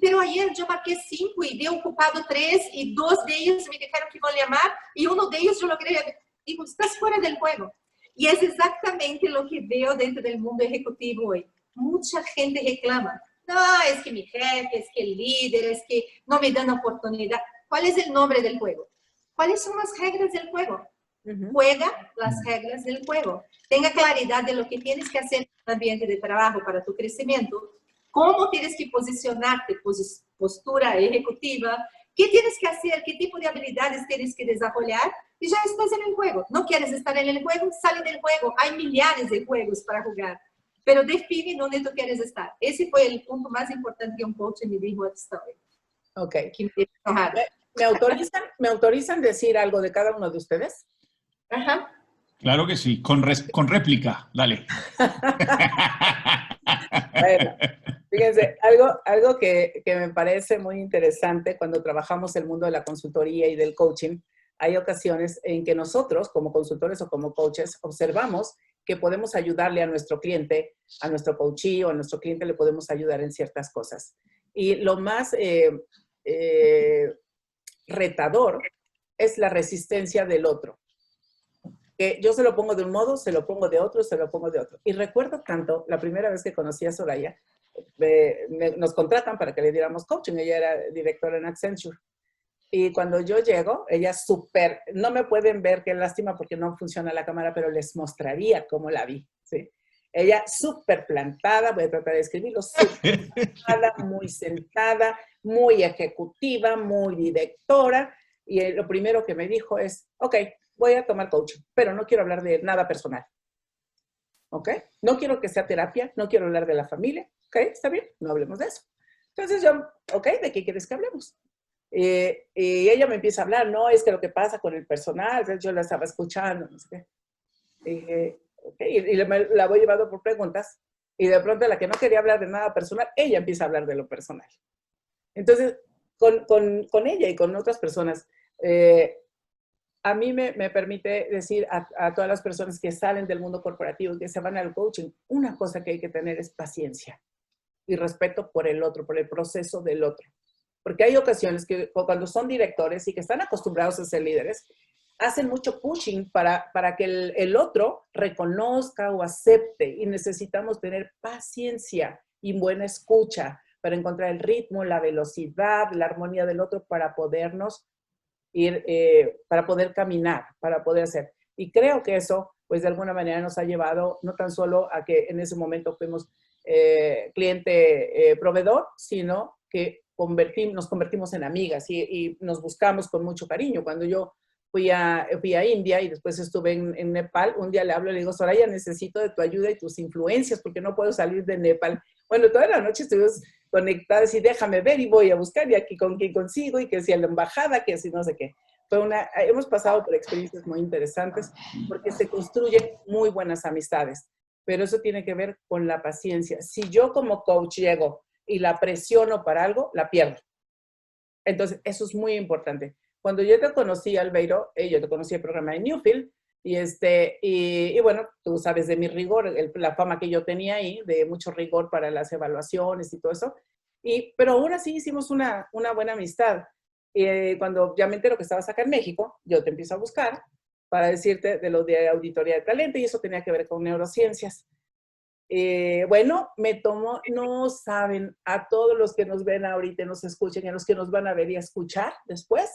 Pero ayer yo marqué 5 y he ocupado 3 y 2 de ellos me dijeron que iban a llamar y uno de ellos yo logré. Digo, estás fuera del juego. Y es exactamente lo que veo dentro del mundo ejecutivo hoy. Mucha gente reclama. No, es que mi jefe, es que el líder, es que no me dan oportunidad. ¿Cuál es el nombre del juego? ¿Cuáles son las reglas del juego? Juega las reglas del juego. Tenga claridad de lo que tienes que hacer en el ambiente de trabajo para tu crecimiento. Cómo tienes que posicionarte, postura ejecutiva, qué tienes que hacer, qué tipo de habilidades tienes que desarrollar, y ya estás en el juego. ¿No quieres estar en el juego? Sale del juego. Hay millares de juegos para jugar, pero define dónde tú quieres estar. Ese fue el punto más importante que un coach me dijo hasta hoy. Ok. ¿Me autorizan decir algo de cada uno de ustedes? Ajá. Claro que sí, con réplica, dale. Bueno, Fíjense, algo que me parece muy interesante cuando trabajamos el mundo de la consultoría y del coaching, hay ocasiones en que nosotros, como consultores o como coaches, observamos que podemos ayudarle a nuestro cliente, a nuestro coachee o a nuestro cliente le podemos ayudar en ciertas cosas. Y lo más retador es la resistencia del otro. Que yo se lo pongo de un modo, se lo pongo de otro, se lo pongo de otro. Y recuerdo tanto, la primera vez que conocí a Soraya, nos contratan para que le diéramos coaching. Ella era directora en Accenture. Y cuando yo llego, ella súper, no me pueden ver, qué lástima porque no funciona la cámara, pero les mostraría cómo la vi, ¿sí? Ella súper plantada, voy a tratar de escribirlo, súper plantada, muy sentada, muy ejecutiva, muy directora. Y lo primero que me dijo es, ok, voy a tomar coaching, pero no quiero hablar de nada personal. ¿Ok? No quiero que sea terapia, no quiero hablar de la familia. ¿Ok? Está bien, no hablemos de eso. Entonces yo, ok, ¿de qué quieres que hablemos? Y ella me empieza a hablar, no, es que lo que pasa con el personal, yo la estaba escuchando, no sé qué. Y dije, okay, y la voy llevando por preguntas, y de pronto la que no quería hablar de nada personal, ella empieza a hablar de lo personal. Entonces, con ella y con otras personas, a mí me permite decir a todas las personas que salen del mundo corporativo, que se van al coaching, una cosa que hay que tener es paciencia y respeto por el otro, por el proceso del otro. Porque hay ocasiones que cuando son directores y que están acostumbrados a ser líderes, hacen mucho pushing para que el otro reconozca o acepte, y necesitamos tener paciencia y buena escucha para encontrar el ritmo, la velocidad, la armonía del otro para podernos ir, para poder caminar, para poder hacer. Y creo que eso, pues de alguna manera nos ha llevado no tan solo a que en ese momento fuimos cliente-proveedor, sino que nos convertimos en amigas y nos buscamos con mucho cariño. Cuando yo fui a India y después estuve en Nepal, un día le hablo y le digo, Soraya, necesito de tu ayuda y tus influencias porque no puedo salir de Nepal. Bueno, toda la noche estuvimos conectadas y déjame ver y voy a buscar y aquí con quién consigo y que si a la embajada, que si no sé qué. Hemos pasado por experiencias muy interesantes porque se construyen muy buenas amistades, pero eso tiene que ver con la paciencia. Si yo como coach llego y la presiono para algo, la pierdo. Entonces, eso es muy importante. Cuando yo te conocí, Albeiro, yo te conocí el programa de Newfield, y bueno, tú sabes de mi rigor, la fama que yo tenía ahí, de mucho rigor para las evaluaciones y todo eso, pero aún así hicimos una buena amistad. Cuando ya me entero que estabas acá en México, yo te empiezo a buscar para decirte de lo de auditoría de talento, y eso tenía que ver con neurociencias. Bueno, me tomó, no saben, a todos los que nos ven ahorita, nos escuchen, y a los que nos van a ver y a escuchar después,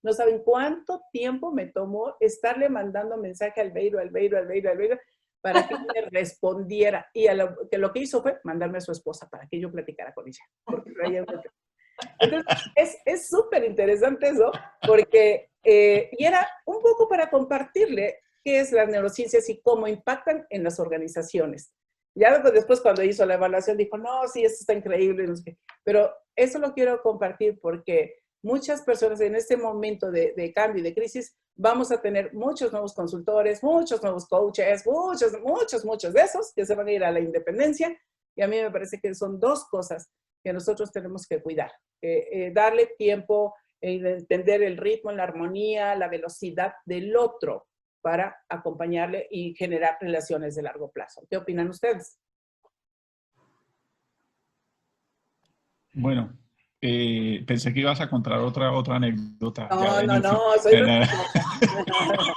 no saben cuánto tiempo me tomó estarle mandando mensaje al Albeiro, para que me respondiera. Y lo que hizo fue mandarme a su esposa para que yo platicara con ella. Porque entonces, es súper interesante eso, porque, y era un poco para compartirle qué es las neurociencias y cómo impactan en las organizaciones. Ya después cuando hizo la evaluación dijo, no, sí, esto está increíble, no sé qué. Pero eso lo quiero compartir porque muchas personas en este momento de cambio y de crisis vamos a tener muchos nuevos consultores, muchos nuevos coaches, muchos de esos que se van a ir a la independencia, y a mí me parece que son dos cosas que nosotros tenemos que cuidar. Darle tiempo, entender el ritmo, la armonía, la velocidad del otro para acompañarle y generar relaciones de largo plazo. ¿Qué opinan ustedes? Bueno, pensé que ibas a contar otra anécdota. No, soy respetuosa.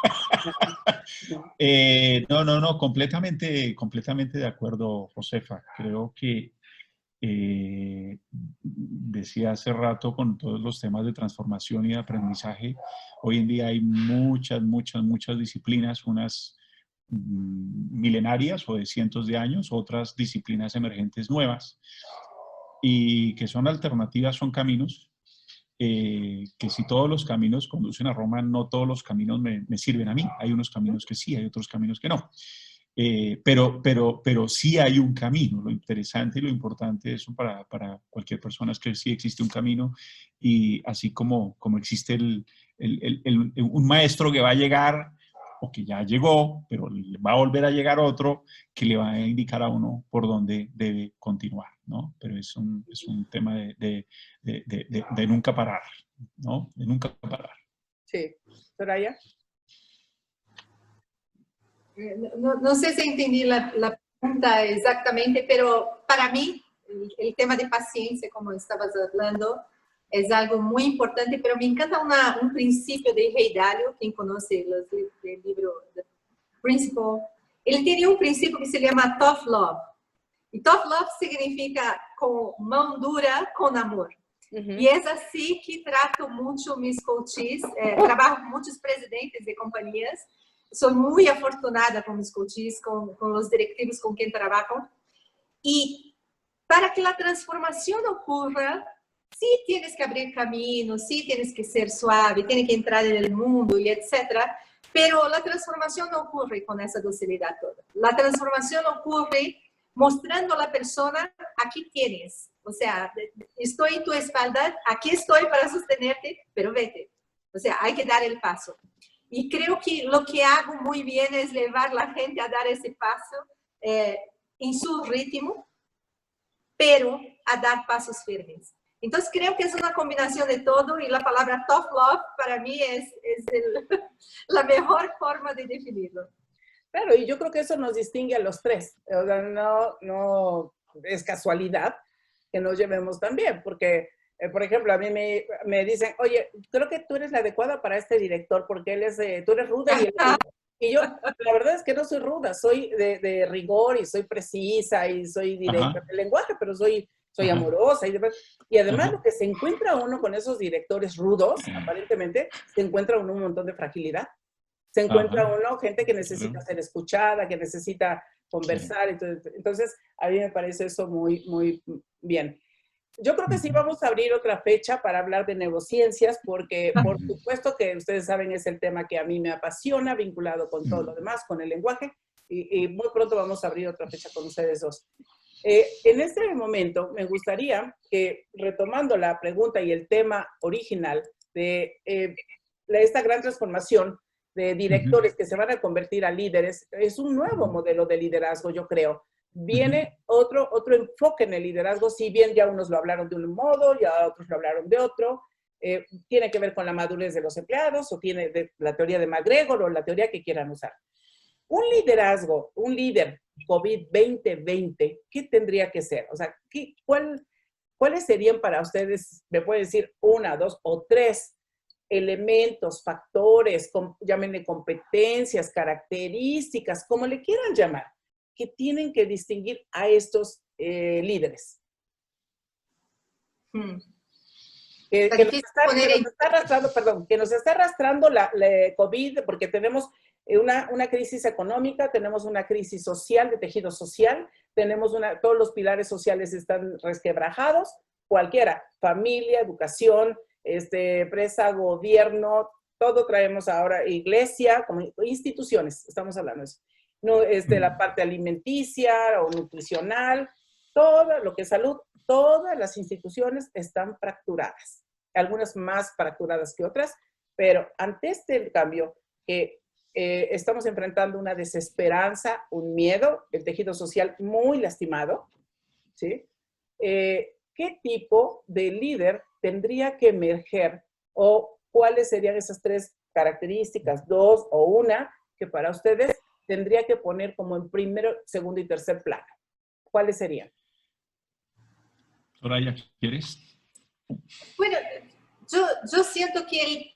No, completamente de acuerdo, Josefa. Creo que decía hace rato con todos los temas de transformación y de aprendizaje, hoy en día hay muchas disciplinas, unas milenarias o de cientos de años, otras disciplinas emergentes nuevas, y que son alternativas, son caminos, que si todos los caminos conducen a Roma, no todos los caminos me sirven a mí. Hay unos caminos que sí, hay otros caminos que no. Pero sí hay un camino. Lo interesante y lo importante de eso para cualquier persona es que sí existe un camino, y así como existe un maestro que va a llegar o que ya llegó, pero va a volver a llegar otro que le va a indicar a uno por dónde debe continuar. ¿no? Pero es un tema de nunca parar, ¿no? De nunca parar. Sí. Soraya. No sé si entendí la pregunta exactamente, pero para mí el tema de paciencia, como estabas hablando, es algo muy importante, pero me encanta un principio de Ray Dalio, quien conoce el libro The Principle. Él tiene un principio que se llama Tough Love. Y Tough Love significa con mão dura, con amor. Y es así que trato mucho mis coaches, trabajo con muchos presidentes de compañías. Soy muy afortunada con mis coaches, con los directivos con quien trabajo. Y para que la transformación ocurra, sí tienes que abrir camino, sí tienes que ser suave, tienes que entrar en el mundo y etcétera. Pero la transformación no ocurre con esa docilidad toda. La transformación ocurre mostrando a la persona, aquí tienes. O sea, estoy en tu espalda, aquí estoy para sostenerte, pero vete. O sea, hay que dar el paso. Y creo que lo que hago muy bien es llevar a la gente a dar ese paso en su ritmo, pero a dar pasos firmes. Entonces creo que es una combinación de todo y la palabra tough love para mí es la mejor forma de definirlo. Claro, y yo creo que eso nos distingue a los tres. O sea, no es casualidad que nos llevemos tan bien, porque, por ejemplo, a mí me dicen, oye, creo que tú eres la adecuada para este director, porque tú eres ruda y yo, la verdad es que no soy ruda, soy de rigor y soy precisa y soy directa en el lenguaje, pero soy amorosa y demás. Y además lo que se encuentra uno con esos directores rudos, aparentemente, se encuentra uno un montón de fragilidad. Se encuentra uno gente que necesita ser escuchada, que necesita conversar. Entonces, a mí me parece eso muy, muy bien. Yo creo que sí vamos a abrir otra fecha para hablar de neurociencias, porque por supuesto que ustedes saben es el tema que a mí me apasiona, vinculado con todo lo demás, con el lenguaje, y muy pronto vamos a abrir otra fecha con ustedes dos. En este momento me gustaría que, retomando la pregunta y el tema original de esta gran transformación de directores que se van a convertir a líderes, es un nuevo modelo de liderazgo, yo creo. Viene otro enfoque en el liderazgo, si bien ya unos lo hablaron de un modo, ya otros lo hablaron de otro. Tiene que ver con la madurez de los empleados, o tiene de la teoría de McGregor, o la teoría que quieran usar. Un liderazgo, un líder COVID 2020, ¿qué tendría que ser? O sea, ¿cuáles serían para ustedes, me puede decir una, dos o tres elementos, factores, llámenle competencias, características, como le quieran llamar, que tienen que distinguir a estos líderes? Que nos está arrastrando la COVID, porque tenemos una crisis económica, tenemos una crisis social, de tejido social, tenemos todos los pilares sociales están resquebrajados, cualquiera, familia, educación, empresa, gobierno, todo traemos ahora, iglesia, como instituciones, estamos hablando de eso. No, la parte alimenticia o nutricional, todo lo que es salud, todas las instituciones están fracturadas, algunas más fracturadas que otras, pero ante este cambio que estamos enfrentando una desesperanza, un miedo, el tejido social muy lastimado, ¿sí? ¿Qué tipo de líder tendría que emerger o cuáles serían esas tres características, dos o una, que para ustedes tendría que poner como en primero, segundo y tercer plano? ¿Cuáles serían? Soraya, ¿quieres? Bueno, yo siento que el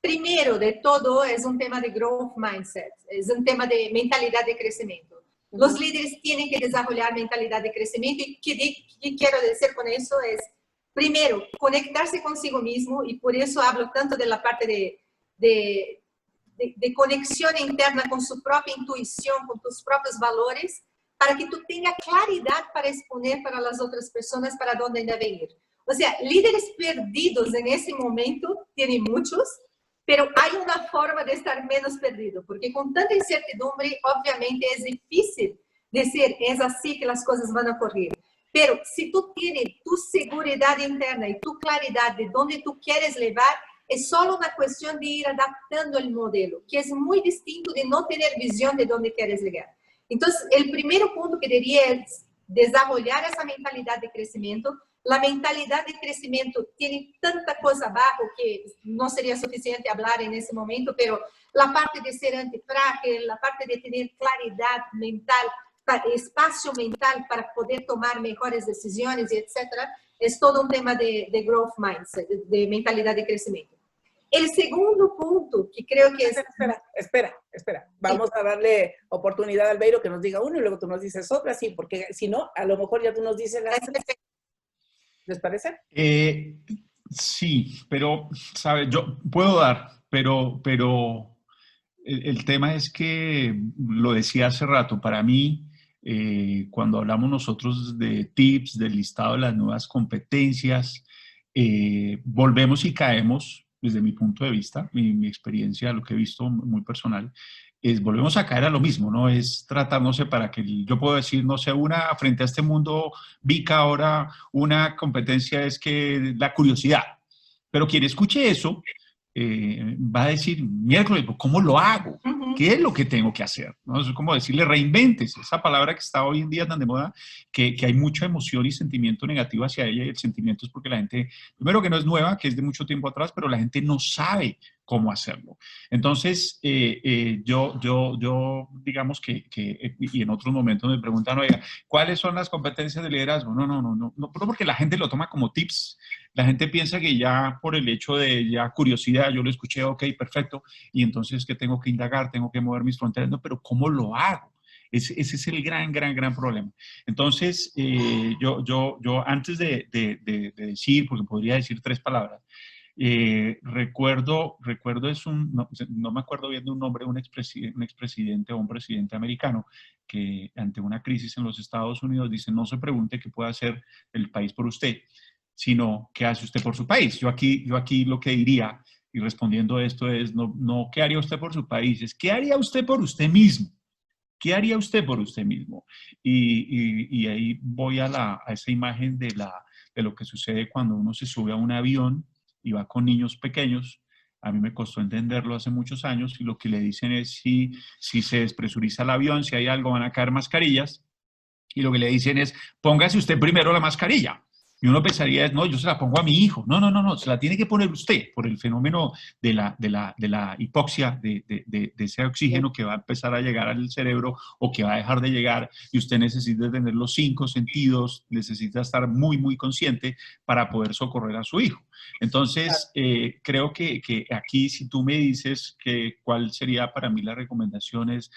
primero de todo es un tema de growth mindset, es un tema de mentalidad de crecimiento. Los líderes tienen que desarrollar mentalidad de crecimiento y ¿qué quiero decir con eso? Es, primero, conectarse consigo mismo, y por eso hablo tanto de la parte de conexión interna con su propia intuición, con tus propios valores, para que tú tengas claridad para exponer para las otras personas para dónde deben ir. O sea, líderes perdidos en ese momento tienen muchos, pero hay una forma de estar menos perdido, porque con tanta incertidumbre, obviamente es difícil decir, es así que las cosas van a ocurrir. Pero si tú tienes tu seguridad interna y tu claridad de dónde tú quieres llevar, es solo una cuestión de ir adaptando el modelo, que es muy distinto de no tener visión de dónde quieres llegar. Entonces, el primer punto que diría es desarrollar esa mentalidad de crecimiento. La mentalidad de crecimiento tiene tanta cosa abajo que no sería suficiente hablar en ese momento, pero la parte de ser antifrágil, la parte de tener claridad mental, espacio mental para poder tomar mejores decisiones, etcétera, es todo un tema de growth mindset, de mentalidad de crecimiento. El segundo punto, que creo que es... Espera. Vamos a darle oportunidad a Albeiro que nos diga uno y luego tú nos dices otra, sí, porque si no, a lo mejor ya tú nos dices las tres. ¿Les parece? Sí, pero, ¿sabes? Yo puedo dar, pero el tema es que, lo decía hace rato, para mí, cuando hablamos nosotros de tips, del listado de las nuevas competencias, volvemos y caemos, desde mi punto de vista, mi experiencia, lo que he visto muy personal, volvemos a caer a lo mismo, ¿no? Es tratar, no sé, para que yo puedo decir, no sé, frente a este mundo, vi que ahora una competencia es que la curiosidad. Pero quien escuche eso, va a decir, miércoles, ¿cómo lo hago? ¿Qué es lo que tengo que hacer? ¿No? Es como decirle, reinventes, esa palabra que está hoy en día tan de moda, que hay mucha emoción y sentimiento negativo hacia ella, y el sentimiento es porque la gente, primero que no es nueva, que es de mucho tiempo atrás, pero la gente no sabe cómo hacerlo. Entonces, yo digamos y en otros momentos me preguntan, oiga, ¿cuáles son las competencias de liderazgo? No, porque la gente lo toma como tips. La gente piensa que ya por el hecho de ya curiosidad, yo lo escuché, ok, perfecto, y entonces que tengo que indagar, tengo que mover mis fronteras, no, pero ¿cómo lo hago? Ese es el gran problema. Entonces, yo antes de decir, porque podría decir tres palabras, recuerdo no me acuerdo bien de un nombre, un expresidente o un presidente americano que ante una crisis en los Estados Unidos dice, no se pregunte qué puede hacer el país por usted, sino qué hace usted por su país. Yo aquí lo que diría, y respondiendo a esto es, no qué haría usted por su país, es qué haría usted por usted mismo. ¿Qué haría usted por usted mismo? Y ahí voy a esa imagen de lo que sucede cuando uno se sube a un avión y va con niños pequeños. A mí me costó entenderlo hace muchos años, y lo que le dicen es si se despresuriza el avión, si hay algo, van a caer mascarillas, y lo que le dicen es póngase usted primero la mascarilla. Y uno pensaría, no, yo se la pongo a mi hijo. No, se la tiene que poner usted por el fenómeno de la hipoxia, de ese oxígeno que va a empezar a llegar al cerebro o que va a dejar de llegar, y usted necesita tener los 5 sentidos, necesita estar muy consciente para poder socorrer a su hijo. Entonces, creo que aquí, si tú me dices que cuál sería para mí la recomendación es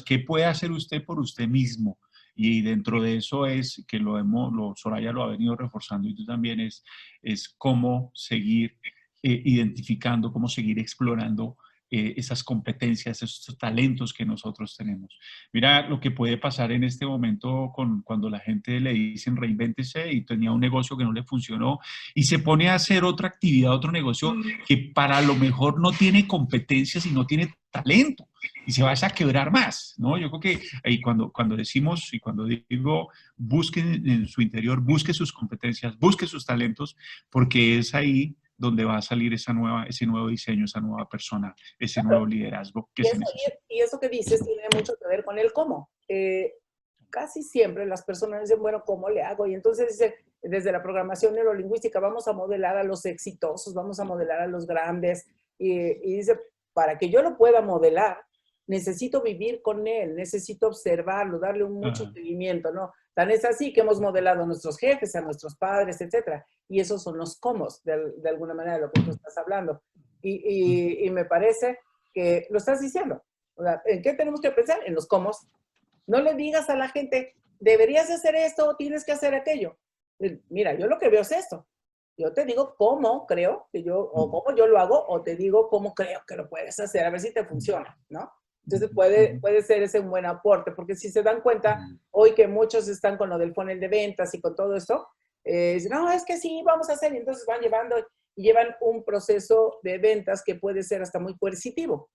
¿qué puede hacer usted por usted mismo? Y dentro de eso es que Soraya lo ha venido reforzando y tú también, es cómo seguir identificando, cómo seguir explorando esas competencias, esos talentos que nosotros tenemos. Mira lo que puede pasar en este momento cuando la gente le dicen reinvéntese y tenía un negocio que no le funcionó y se pone a hacer otra actividad, otro negocio que para lo mejor no tiene competencias y no tiene talento, y se va a quebrar más, ¿no? Yo creo que ahí cuando decimos y cuando digo busquen en su interior, busque sus competencias, busque sus talentos, porque es ahí donde va a salir ese nuevo diseño, esa nueva persona, ese nuevo liderazgo que se necesita. Y eso que dices tiene mucho que ver con el cómo. Casi siempre las personas dicen, bueno, ¿cómo le hago? Y entonces dice, desde la programación neurolingüística, vamos a modelar a los exitosos, vamos a modelar a los grandes. Y dice, para que yo lo pueda modelar, necesito vivir con él, necesito observarlo, darle mucho seguimiento, ¿no? Tan es así que hemos modelado a nuestros jefes, a nuestros padres, etcétera. Y esos son los cómo, de alguna manera, de lo que tú estás hablando. Y me parece que lo estás diciendo. O sea, ¿en qué tenemos que pensar? En los cómo. No le digas a la gente, deberías hacer esto o tienes que hacer aquello. Mira, yo lo que veo es esto. Yo te digo cómo creo que o cómo yo lo hago, o te digo cómo creo que lo puedes hacer, a ver si te funciona, ¿no? Entonces puede ser ese un buen aporte, porque si se dan cuenta, hoy que muchos están con lo del funnel de ventas y con todo esto, dicen, no, es que sí, vamos a hacer, y entonces van llevan un proceso de ventas que puede ser hasta muy coercitivo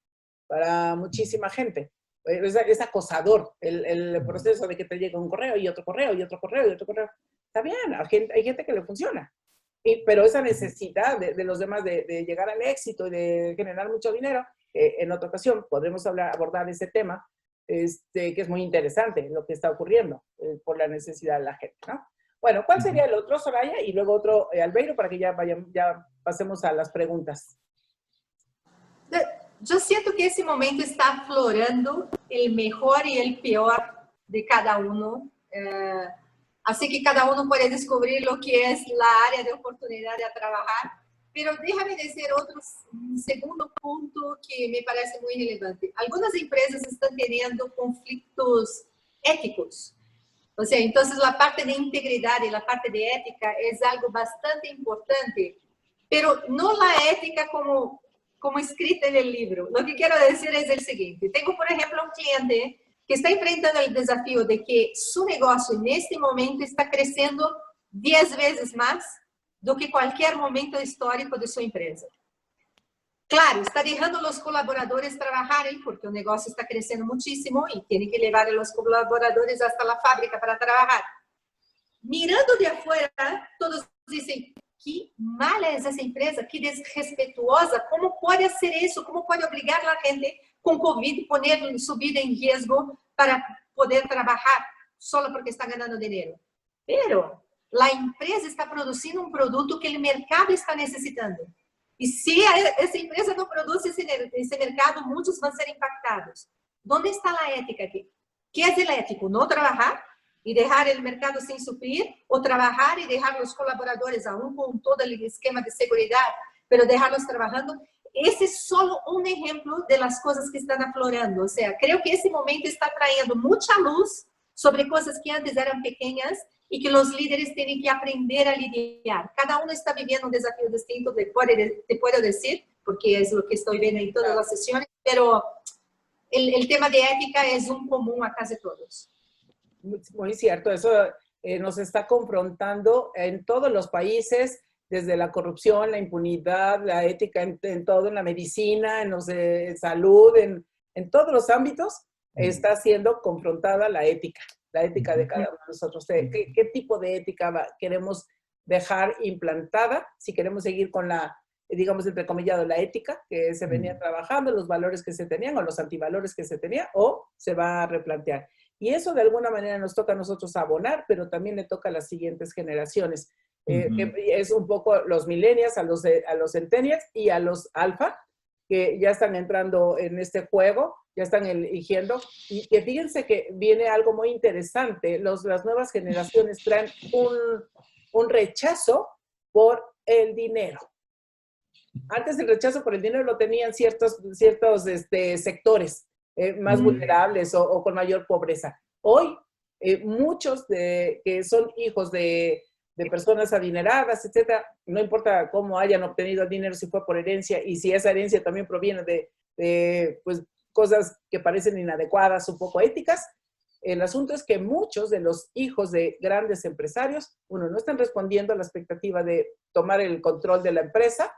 para muchísima gente. Es acosador el proceso de que te llega un correo y otro correo y otro correo y otro correo. Está bien, hay gente que le funciona. Pero esa necesidad de los demás de llegar al éxito y de generar mucho dinero, en otra ocasión podremos abordar ese tema, que es muy interesante lo que está ocurriendo por la necesidad de la gente, ¿no? Bueno, ¿cuál sería el otro, Soraya? Y luego otro, Albeiro, para que ya pasemos a las preguntas. Yo siento que ese momento está aflorando el mejor y el peor de cada uno. Así que cada uno puede descubrir lo que es la área de oportunidad de trabajar. Pero déjame decir un segundo punto que me parece muy relevante. Algunas empresas están teniendo conflictos éticos. O sea, entonces la parte de integridad y la parte de ética es algo bastante importante, pero no la ética como escrita en el libro. Lo que quiero decir es el siguiente. Tengo, por ejemplo, un cliente que está enfrentando el desafío de que su negocio en este momento está creciendo 10 veces más do que cualquier momento histórico de su empresa. Claro, está dejando a los colaboradores trabajar, porque el negocio está creciendo muchísimo y tiene que llevar a los colaboradores hasta la fábrica para trabajar. Mirando de afuera, todos dicen, qué mala es esa empresa, qué desrespetuosa, ¿cómo puede hacer eso? ¿Cómo puede obligar a la gente con COVID a poner su vida en riesgo para poder trabajar solo porque está ganando dinero? Pero la empresa está produciendo un producto que el mercado está necesitando. Y si esa empresa no produce ese mercado, muchos van a ser impactados. ¿Dónde está la ética aquí? ¿Qué es el ético? ¿No trabajar y dejar el mercado sin suplir? ¿O trabajar y dejar los colaboradores aún con todo el esquema de seguridad, pero dejarlos trabajando? Ese es solo un ejemplo de las cosas que están aflorando. O sea, creo que ese momento está trayendo mucha luz sobre cosas que antes eran pequeñas y que los líderes tienen que aprender a lidiar. Cada uno está viviendo un desafío distinto, te puedo decir, porque es lo que estoy viendo en todas las sesiones, pero el tema de ética es un común a casi todos. Muy cierto, eso nos está confrontando en todos los países, desde la corrupción, la impunidad, la ética en todo, en la medicina, en los de salud, en todos los ámbitos, está siendo confrontada la ética de cada uno de nosotros. ¿Qué tipo de ética queremos dejar implantada? Si queremos seguir con la, digamos, entrecomillado, la ética que se venía trabajando, los valores que se tenían o los antivalores que se tenían, o se va a replantear. Y eso de alguna manera nos toca a nosotros abonar, pero también le toca a las siguientes generaciones. Que es un poco los millennials, a los centennials y a los alfa, que ya están entrando en este juego, ya están eligiendo, y que fíjense que viene algo muy interesante. Las nuevas generaciones traen un rechazo por el dinero. Antes el rechazo por el dinero lo tenían ciertos sectores más vulnerables o con mayor pobreza. Hoy, muchos que son hijos de personas adineradas, etcétera, no importa cómo hayan obtenido el dinero, si fue por herencia y si esa herencia también proviene de pues, cosas que parecen inadecuadas, un poco éticas. El asunto es que muchos de los hijos de grandes empresarios, uno, no están respondiendo a la expectativa de tomar el control de la empresa,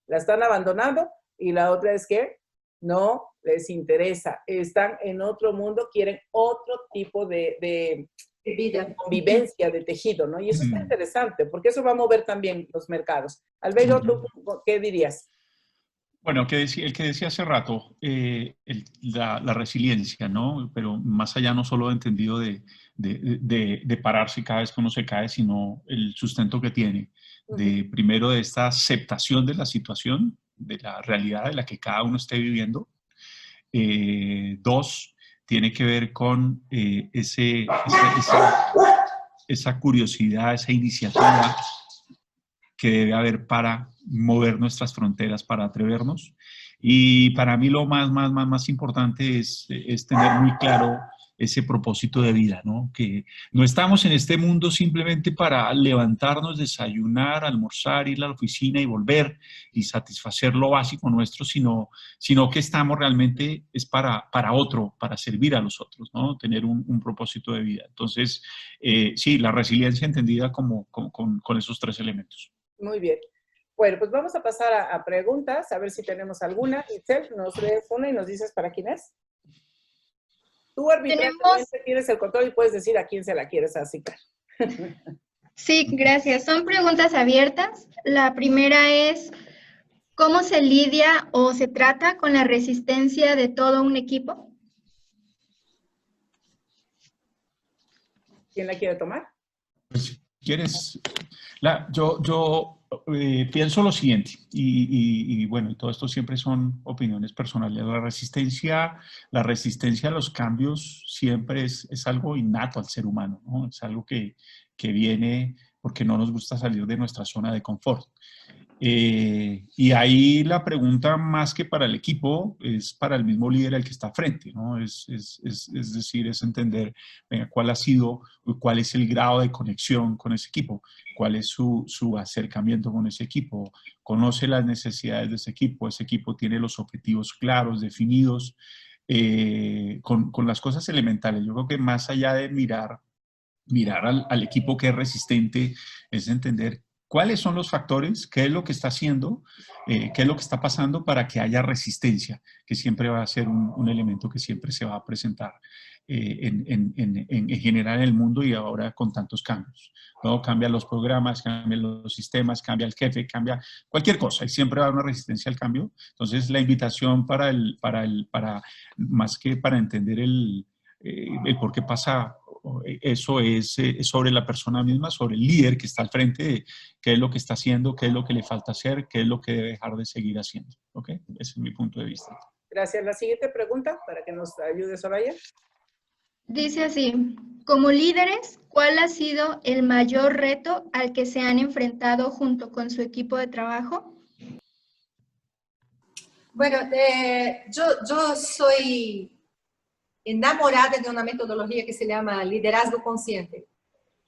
la están abandonando, y la otra es que no les interesa, están en otro mundo, quieren otro tipo de vida, convivencia, de tejido, ¿no? Y eso está interesante, porque eso va a mover también los mercados. Albeiro, ¿tú qué dirías? Bueno, el que decía hace rato, la resiliencia, ¿no? Pero más allá no solo entendido de pararse cada vez que uno se cae, sino el sustento que tiene. Primero, de esta aceptación de la situación, de la realidad de la que cada uno esté viviendo. Dos, tiene que ver con esa curiosidad, esa iniciativa que debe haber para mover nuestras fronteras, para atrevernos. Y para mí lo más importante es tener muy claro ese propósito de vida, ¿no? Que no estamos en este mundo simplemente para levantarnos, desayunar, almorzar, ir a la oficina y volver y satisfacer lo básico nuestro, sino que estamos realmente es para otro, para servir a los otros, ¿no? Tener un propósito de vida. Entonces, sí, la resiliencia entendida con esos tres elementos. Muy bien. Bueno, pues vamos a pasar a preguntas, a ver si tenemos alguna. Itzel, nos lees una y nos dices para quién es. Tú arbitrariamente tienes el control y puedes decir a quién se la quieres asignar. Sí, gracias. Son preguntas abiertas. La primera es, ¿cómo se lidia o se trata con la resistencia de todo un equipo? ¿Quién la quiere tomar? Pues, si quieres, yo pienso lo siguiente, y bueno, y todo esto siempre son opiniones personales. La resistencia a los cambios siempre es algo innato al ser humano, ¿no? Es algo que viene porque no nos gusta salir de nuestra zona de confort. Y ahí la pregunta, más que para el equipo, es para el mismo líder al que está frente, ¿no? Es decir, es entender, venga, cuál ha sido, cuál es el grado de conexión con ese equipo, cuál es su acercamiento con ese equipo, conoce las necesidades de ese equipo tiene los objetivos claros, definidos, con las cosas elementales. Yo creo que más allá de mirar al equipo que es resistente, es entender cuáles son los factores, qué es lo que está haciendo, qué es lo que está pasando para que haya resistencia, que siempre va a ser un elemento que siempre se va a presentar en general en el mundo y ahora con tantos cambios, ¿no? Cambian los programas, cambian los sistemas, cambia el jefe, cambia cualquier cosa y siempre va a haber una resistencia al cambio. Entonces, la invitación más que para entender el por qué pasa eso es sobre la persona misma, sobre el líder que está al frente de qué es lo que está haciendo, qué es lo que le falta hacer, qué es lo que debe dejar de seguir haciendo. ¿Ok? Ese es mi punto de vista. Gracias. La siguiente pregunta, para que nos ayude Soraya. Dice así, como líderes, ¿cuál ha sido el mayor reto al que se han enfrentado junto con su equipo de trabajo? Bueno, yo soy enamorada de una metodología que se llama liderazgo consciente.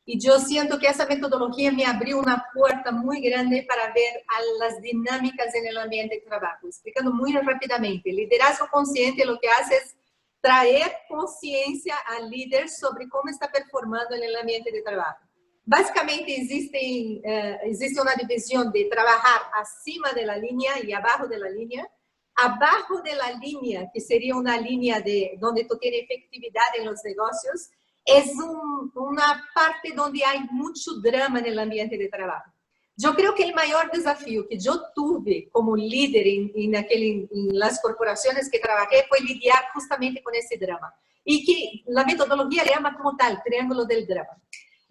Y yo siento que esa metodología me abrió una puerta muy grande para ver a las dinámicas en el ambiente de trabajo. Explicando muy rápidamente, liderazgo consciente lo que hace es traer conciencia al líder sobre cómo está performando en el ambiente de trabajo. Básicamente existe una división de trabajar acima de la línea y abajo de la línea. Abajo de la línea, que sería una línea donde tú tienes efectividad en los negocios, es una parte donde hay mucho drama en el ambiente de trabajo. Yo creo que el mayor desafío que yo tuve como líder en las corporaciones que trabajé fue lidiar justamente con ese drama. Y que la metodología le llama como tal, triángulo del drama.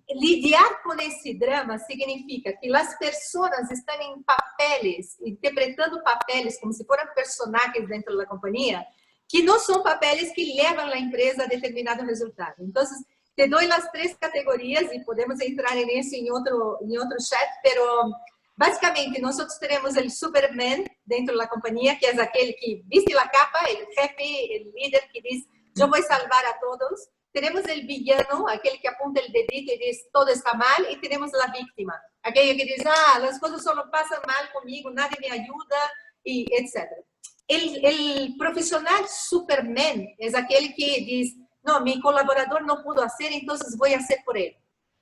Lidiar con ese drama significa que las personas están en papeles, interpretando papeles como si fueran personajes dentro de la compañía, que no son papeles que llevan la empresa a determinado resultado. Entonces, te doy las 3 categorías y podemos entrar en eso en otro chat, pero básicamente nosotros tenemos el Superman dentro de la compañía, que es aquel que viste la capa, el jefe, el líder que dice, yo voy a salvar a todos. Tenemos el villano, aquel que apunta el dedito y dice, todo está mal, y tenemos la víctima, aquella que dice, las cosas solo pasan mal conmigo, nadie me ayuda, y etc. El profesional Superman es aquel que dice, no, mi colaborador no pudo hacer, entonces voy a hacer por él.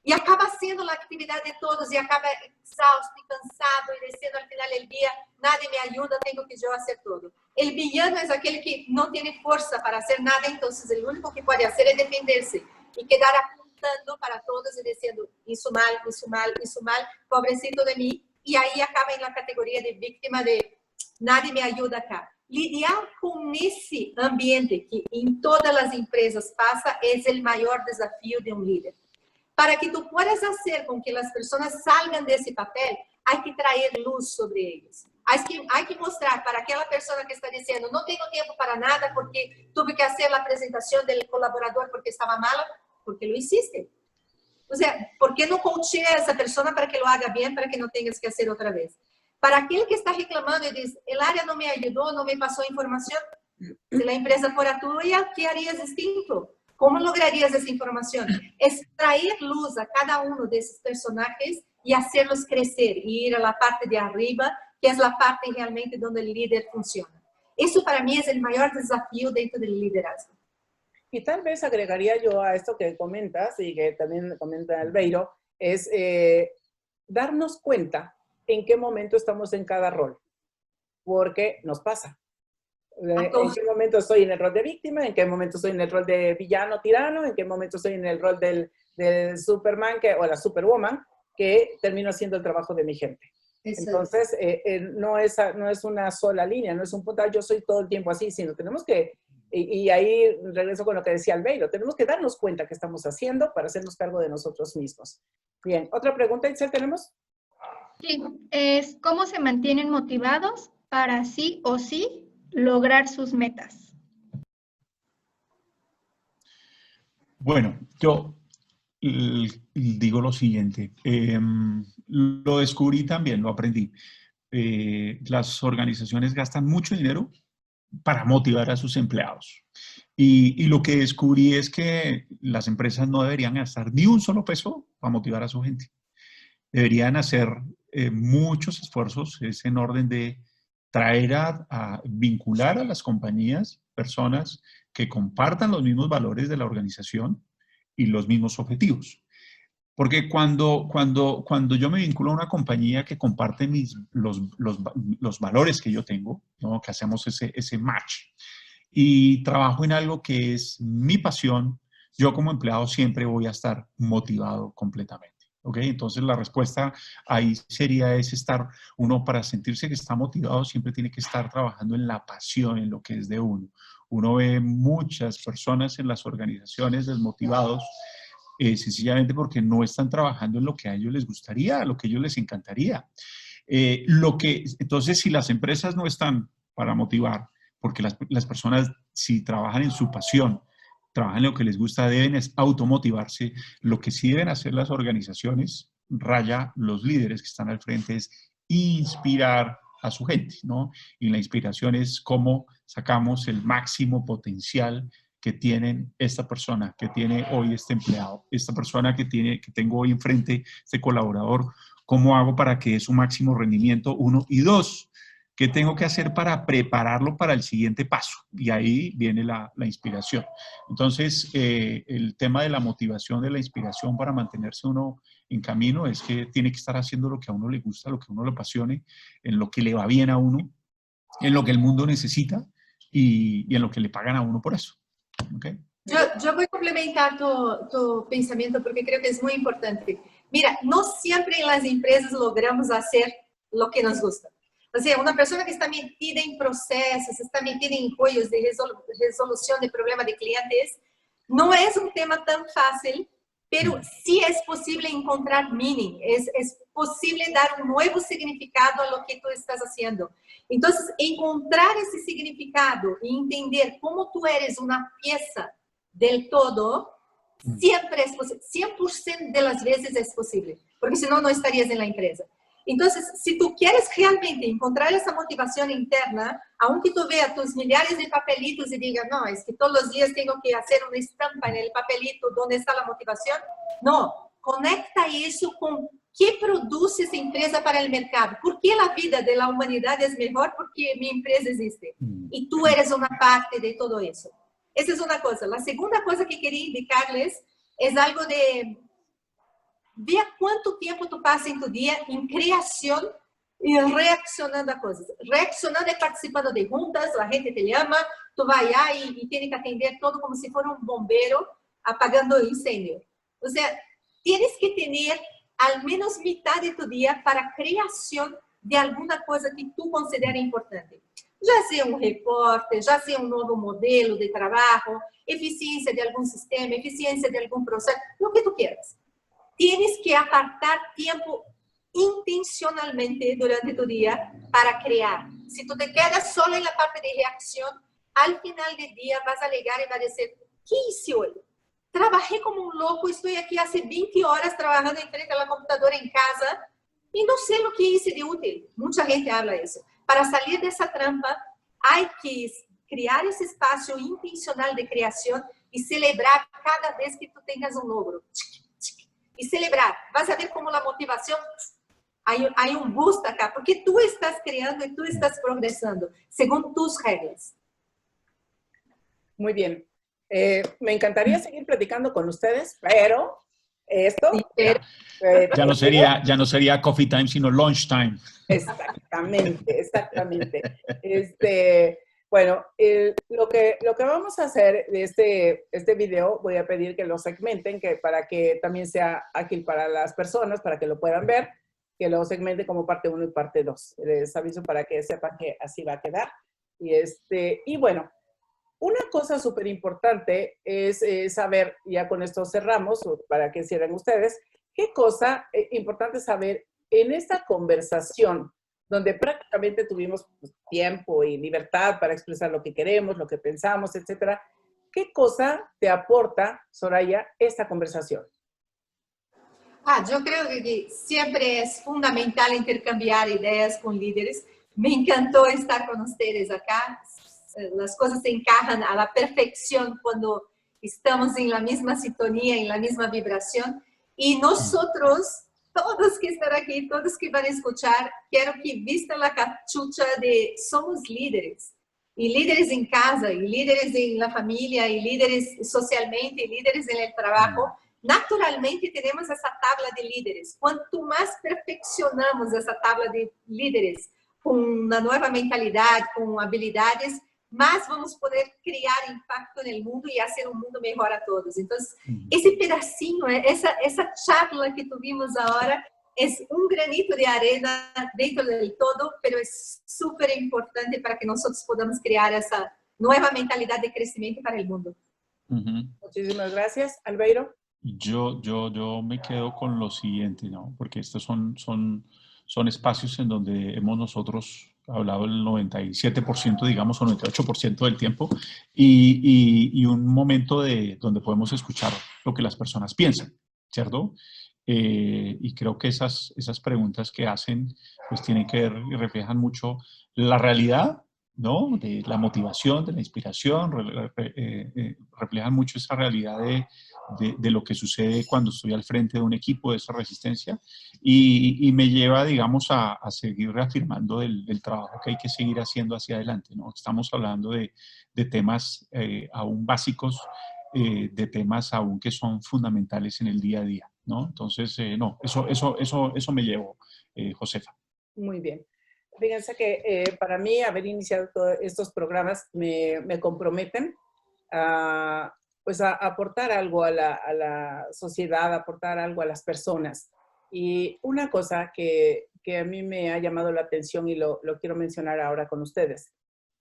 Y acaba haciendo la actividad de todos y acaba exhausto y cansado y diciendo al final del día, nadie me ayuda, tengo que yo hacer todo. El villano es aquel que no tiene fuerza para hacer nada, entonces el único que puede hacer es defenderse y quedar apuntando para todos y diciendo, hizo mal, hizo mal, hizo mal, pobrecito de mí. Y ahí acaba en la categoría de víctima de nadie me ayuda acá. Lidiar con ese ambiente que en todas las empresas pasa es el mayor desafío de un líder. Para que tú puedas hacer con que las personas salgan de ese papel, hay que traer luz sobre ellos. Hay que mostrar para aquella persona que está diciendo, no tengo tiempo para nada porque tuve que hacer la presentación del colaborador porque estaba mala, porque lo hiciste. O sea, ¿por qué no coachea a esa persona para que lo haga bien, para que no tengas que hacer otra vez? Para aquel que está reclamando y dice, el área no me ayudó, no me pasó información, si la empresa fuera tuya, ¿qué harías distinto? ¿Cómo lograrías esa información? Es traer luz a cada uno de esos personajes y hacerlos crecer y ir a la parte de arriba, que es la parte realmente donde el líder funciona. Eso para mí es el mayor desafío dentro del liderazgo. Y tal vez agregaría yo a esto que comentas y que también comenta Albeiro, es darnos cuenta en qué momento estamos en cada rol, porque nos pasa. ¿En qué momento estoy en el rol de víctima? ¿En qué momento estoy en el rol de villano, tirano? ¿En qué momento estoy en el rol del Superman o la Superwoman que termino haciendo el trabajo de mi gente? Exacto. Entonces, no es una sola línea, no es un punto, yo soy todo el tiempo así, sino tenemos que Y ahí regreso con lo que decía Albeiro. Tenemos que darnos cuenta qué estamos haciendo para hacernos cargo de nosotros mismos. Bien, ¿otra pregunta, Itzel, tenemos? Sí, es ¿cómo se mantienen motivados para sí o sí lograr sus metas? Bueno, yo digo lo siguiente, lo descubrí también, lo aprendí. Las organizaciones gastan mucho dinero para motivar a sus empleados. Y lo que descubrí es que las empresas no deberían gastar ni un solo peso para motivar a su gente. Deberían hacer muchos esfuerzos, es en orden de traer a vincular a las compañías, personas que compartan los mismos valores de la organización y los mismos objetivos. Porque cuando yo me vinculo a una compañía que comparte los valores que yo tengo, ¿no? Que hacemos ese match, y trabajo en algo que es mi pasión, yo como empleado siempre voy a estar motivado completamente. ¿Ok? Entonces la respuesta ahí sería es estar, uno para sentirse que está motivado siempre tiene que estar trabajando en la pasión, en lo que es de uno. Uno ve muchas personas en las organizaciones desmotivados sencillamente porque no están trabajando en lo que a ellos les gustaría, a lo que a ellos les encantaría. Entonces, si las empresas no están para motivar, porque las personas, si trabajan en su pasión, trabajan en lo que les gusta, deben automotivarse. Lo que sí deben hacer las organizaciones, raya los líderes que están al frente, es inspirar a su gente, ¿no? Y la inspiración es cómo sacamos el máximo potencial que tienen esta persona, que tiene hoy este empleado, esta persona que tengo hoy enfrente, este colaborador, cómo hago para que dé su máximo rendimiento, uno, y dos, ¿qué tengo que hacer para prepararlo para el siguiente paso? Y ahí viene la inspiración. Entonces, el tema de la motivación, de la inspiración para mantenerse uno en camino es que tiene que estar haciendo lo que a uno le gusta, lo que a uno le apasione, en lo que le va bien a uno, en lo que el mundo necesita y en lo que le pagan a uno por eso. ¿Okay? Yo voy a complementar tu pensamiento porque creo que es muy importante. Mira, no siempre en las empresas logramos hacer lo que nos gusta. O sea, una persona que está metida en procesos, está metida en rollos de resolución de problemas de clientes, no es un tema tan fácil, pero sí es posible encontrar meaning, es posible dar un nuevo significado a lo que tú estás haciendo. Entonces, encontrar ese significado y entender cómo tú eres una pieza del todo, siempre es posible, 100% de las veces es posible, porque si no, no estarías en la empresa. Entonces, si tú quieres realmente encontrar esa motivación interna, aunque tú veas tus millares de papelitos y digas, no, es que todos los días tengo que hacer una estampa en el papelito donde está la motivación, no, conecta eso con qué produce esa empresa para el mercado. ¿Por qué la vida de la humanidad es mejor? Porque mi empresa existe. Y tú eres una parte de todo eso. Esa es una cosa. La segunda cosa que quería indicarles es algo de... Vea cuánto tiempo tú pasas en tu día en creación y reaccionando a cosas. Reaccionando es participando de juntas, la gente te llama, tú vas allá y tienes que atender todo como si fuera un bombero apagando el incendio. O sea, tienes que tener al menos mitad de tu día para creación de alguna cosa que tú consideres importante. Já seja um reporte, já seja um novo modelo de trabalho, eficiência de algum sistema, eficiência de algum processo, o que tu quieras. Tienes que apartar tiempo intencionalmente durante tu día para crear. Si tú te quedas solo en la parte de reacción, al final del día vas a llegar y vas a decir, ¿qué hice hoy? Trabajé como un loco, estoy aquí hace 20 horas trabajando en frente a la computadora en casa y no sé lo que hice de útil. Mucha gente habla eso. Para salir de esa trampa, hay que crear ese espacio intencional de creación y celebrar cada vez que tú tengas un logro. Y celebrar. Vas a ver cómo la motivación, hay un boost acá, porque tú estás creando y tú estás progresando según tus reglas. Muy bien. Me encantaría seguir platicando con ustedes, pero esto... Sí, pero... Ya no sería coffee time, sino lunch time. Exactamente, exactamente. Bueno, lo que vamos a hacer de este video, voy a pedir que lo segmenten, para que también sea ágil para las personas, para que lo puedan ver, que lo segmenten como parte 1 y parte 2. Les aviso para que sepan que así va a quedar. Y bueno, Una cosa súper importante es saber, ya con esto cerramos, para que cierren ustedes, qué cosa importante saber en esta conversación, donde prácticamente tuvimos pues, tiempo y libertad para expresar lo que queremos, lo que pensamos, etcétera. ¿Qué cosa te aporta, Soraya, esta conversación? Yo creo que siempre es fundamental intercambiar ideas con líderes. Me encantó estar con ustedes acá. Las cosas se encajan a la perfección cuando estamos en la misma sintonía, en la misma vibración. Y nosotros, todos que están aquí, todos que van a escuchar, quiero que vistan la cachucha de somos líderes. Y líderes en casa, y líderes en la familia, y líderes socialmente, y líderes en el trabajo. Naturalmente tenemos essa tabla de líderes. Quanto mais perfeccionamos essa tabla de líderes com uma nova mentalidade, com habilidades, mais vamos poder criar impacto no mundo e fazer mundo melhor a todos. Então, esse pedacinho, essa charla que tuvimos agora, é granito de arena dentro do todo, mas é super importante para que nós podamos criar essa nova mentalidade de crescimento para o mundo. Muchísimas gracias. Albeiro. Yo me quedo con lo siguiente, ¿no? Porque estos son espacios en donde hemos nosotros hablado el 97%, digamos, o 98% del tiempo, y un momento donde podemos escuchar lo que las personas piensan, ¿cierto? Y creo que esas preguntas que hacen, pues tienen que ver y reflejan mucho la realidad, ¿no? De la motivación, de la inspiración, reflejan mucho esa realidad de lo que sucede cuando estoy al frente de un equipo, de esa resistencia, y me lleva, digamos, a seguir reafirmando el trabajo que hay que seguir haciendo hacia adelante, ¿no? Estamos hablando de temas aún básicos, de temas aún que son fundamentales en el día a día, ¿no? Entonces, no, eso me llevo, Josefa. Muy bien. Fíjense que para mí haber iniciado todos estos programas me comprometen a aportar algo a la sociedad, aportar algo a las personas. Y una cosa que a mí me ha llamado la atención y lo quiero mencionar ahora con ustedes,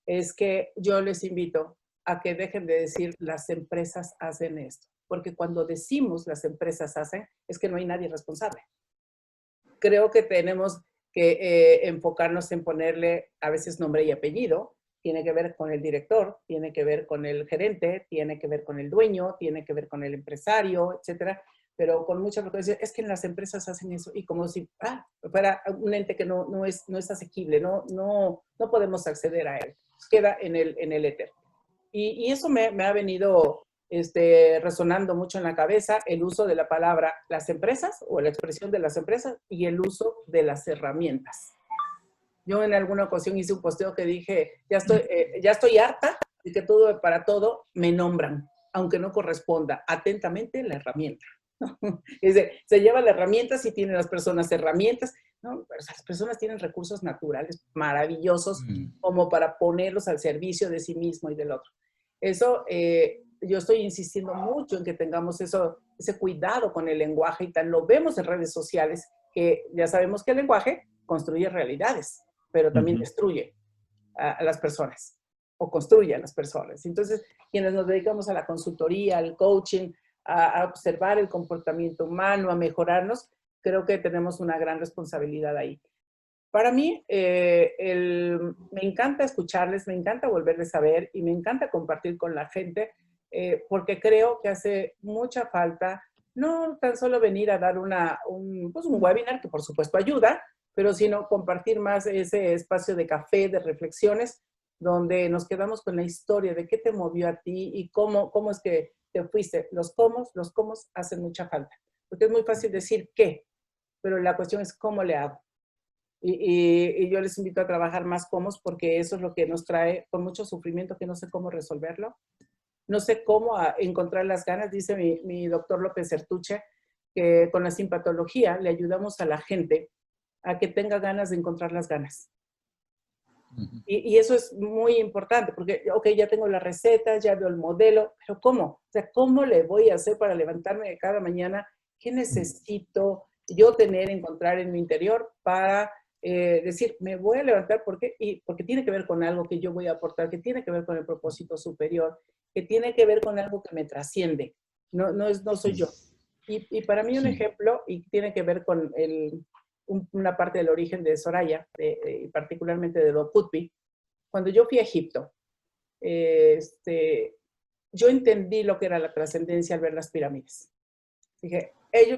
es que yo les invito a que dejen de decir las empresas hacen esto. Porque cuando decimos las empresas hacen, es que no hay nadie responsable. Creo que tenemos que enfocarnos en ponerle a veces nombre y apellido. Tiene que ver con el director, tiene que ver con el gerente, tiene que ver con el dueño, tiene que ver con el empresario, etcétera. Pero con mucha frecuencia es que en las empresas hacen eso y como si fuera un ente que no es asequible, no podemos acceder a él. Queda en el éter. Y eso me ha venido resonando mucho en la cabeza, el uso de la palabra las empresas o la expresión de las empresas y el uso de las herramientas. Yo en alguna ocasión hice un posteo que dije, ya estoy harta de que todo para todo me nombran, aunque no corresponda. Atentamente la herramienta. Se lleva la herramienta si tienen las personas herramientas. No, pero las personas tienen recursos naturales maravillosos como para ponerlos al servicio de sí mismo y del otro. Eso, yo estoy insistiendo mucho en que tengamos ese cuidado con el lenguaje y tal. Lo vemos en redes sociales, que ya sabemos que el lenguaje construye realidades, pero también destruye a las personas o construye a las personas. Entonces, quienes nos dedicamos a la consultoría, al coaching, a observar el comportamiento humano, a mejorarnos, creo que tenemos una gran responsabilidad ahí. Para mí, me encanta escucharles, me encanta volverles a ver y me encanta compartir con la gente porque creo que hace mucha falta no tan solo venir a dar un webinar, que por supuesto ayuda, pero sino compartir más ese espacio de café, de reflexiones, donde nos quedamos con la historia de qué te movió a ti y cómo es que te fuiste. Los cómo hacen mucha falta, porque es muy fácil decir qué, pero la cuestión es cómo le hago. Y yo les invito a trabajar más cómo, porque eso es lo que nos trae con mucho sufrimiento, que no sé cómo resolverlo. No sé cómo encontrar las ganas. Dice mi doctor López Sertuche que con la simpatología le ayudamos a la gente a que tenga ganas de encontrar las ganas. Y eso es muy importante, porque, ok, ya tengo las recetas, ya veo el modelo, pero ¿cómo? O sea, ¿cómo le voy a hacer para levantarme cada mañana? ¿Qué necesito yo encontrar en mi interior para decir, me voy a levantar porque tiene que ver con algo que yo voy a aportar, que tiene que ver con el propósito superior, que tiene que ver con algo que me trasciende. No soy yo. Y para mí un ejemplo, y tiene que ver con una parte del origen de Soraya, y particularmente de Doc Putby. Cuando yo fui a Egipto, yo entendí lo que era la trascendencia al ver las pirámides. Dije,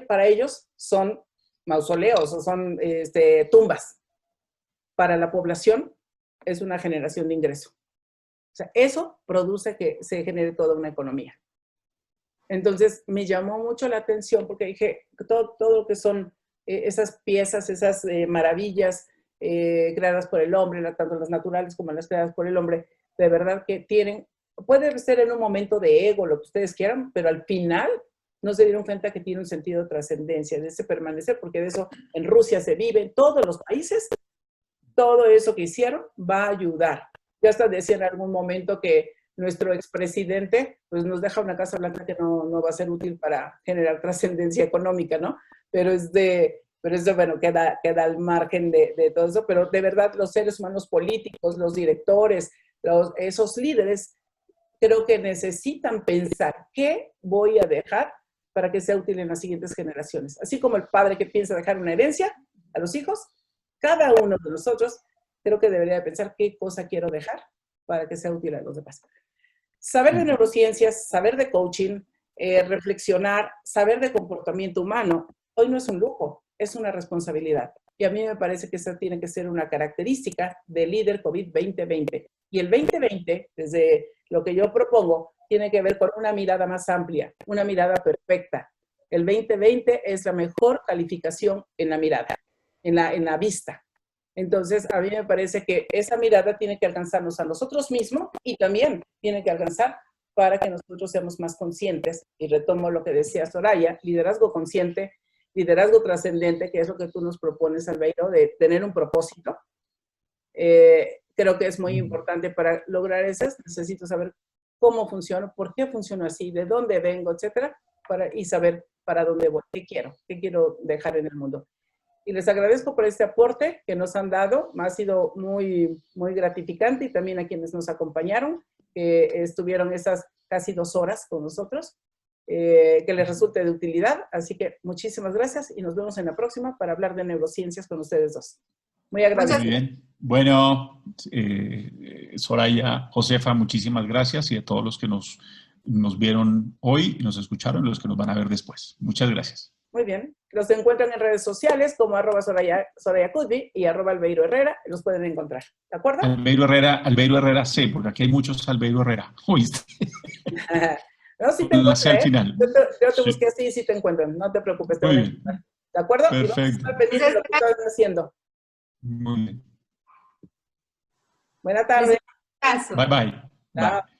para ellos son mausoleos o son tumbas. Para la población es una generación de ingreso. O sea, eso produce que se genere toda una economía. Entonces, me llamó mucho la atención porque dije, todo lo que son esas piezas, esas maravillas creadas por el hombre, tanto las naturales como las creadas por el hombre, de verdad que puede ser en un momento de ego, lo que ustedes quieran, pero al final no se dieron cuenta que tiene un sentido de trascendencia, de ese permanecer, porque de eso en Rusia se vive, en todos los países, todo eso que hicieron va a ayudar. Ya hasta decía en algún momento que nuestro expresidente pues nos deja una Casa Blanca que no va a ser útil para generar trascendencia económica, ¿no? Pero bueno, queda al margen de todo eso, pero de verdad los seres humanos políticos, los directores, esos líderes, creo que necesitan pensar qué voy a dejar para que sea útil en las siguientes generaciones. Así como el padre que piensa dejar una herencia a los hijos, cada uno de nosotros creo que debería pensar qué cosa quiero dejar para que sea útil a los demás. Saber de neurociencias, saber de coaching, reflexionar, saber de comportamiento humano, hoy no es un lujo, es una responsabilidad. Y a mí me parece que esa tiene que ser una característica del líder COVID 2020. Y el 2020, desde lo que yo propongo, tiene que ver con una mirada más amplia, una mirada perfecta. El 2020 es la mejor calificación en la mirada, en la vista. Entonces, a mí me parece que esa mirada tiene que alcanzarnos a nosotros mismos y también tiene que alcanzar para que nosotros seamos más conscientes. Y retomo lo que decía Soraya, liderazgo consciente, liderazgo trascendente, que es lo que tú nos propones, Albeiro, de tener un propósito. Creo que es muy importante para lograr eso. Necesito saber cómo funciona, por qué funciona así, de dónde vengo, etcétera, y saber para dónde voy, qué quiero dejar en el mundo. Y les agradezco por este aporte que nos han dado. Ha sido muy, muy gratificante, y también a quienes nos acompañaron, que estuvieron esas casi 2 horas con nosotros, que les resulte de utilidad. Así que muchísimas gracias y nos vemos en la próxima para hablar de neurociencias con ustedes dos. Muy agradecido. Muy bien. Bueno, Soraya, Josefa, muchísimas gracias, y a todos los que nos vieron hoy y nos escucharon, los que nos van a ver después. Muchas gracias. Muy bien. Los encuentran en redes sociales como @Soraya Putby y @Albeiro Herrera. Los pueden encontrar. ¿De acuerdo? Albeiro Herrera C, porque aquí hay muchos Albeiro Herrera. ¿Oíste? No, sí te encuentro, al final. Yo te busqué así y sí te encuentro. No te preocupes. Muy bien. ¿De acuerdo? Perfecto. Y vamos a estar pendientes de lo que estás haciendo. Muy bien. Buenas tardes. Bye, bye. Bye.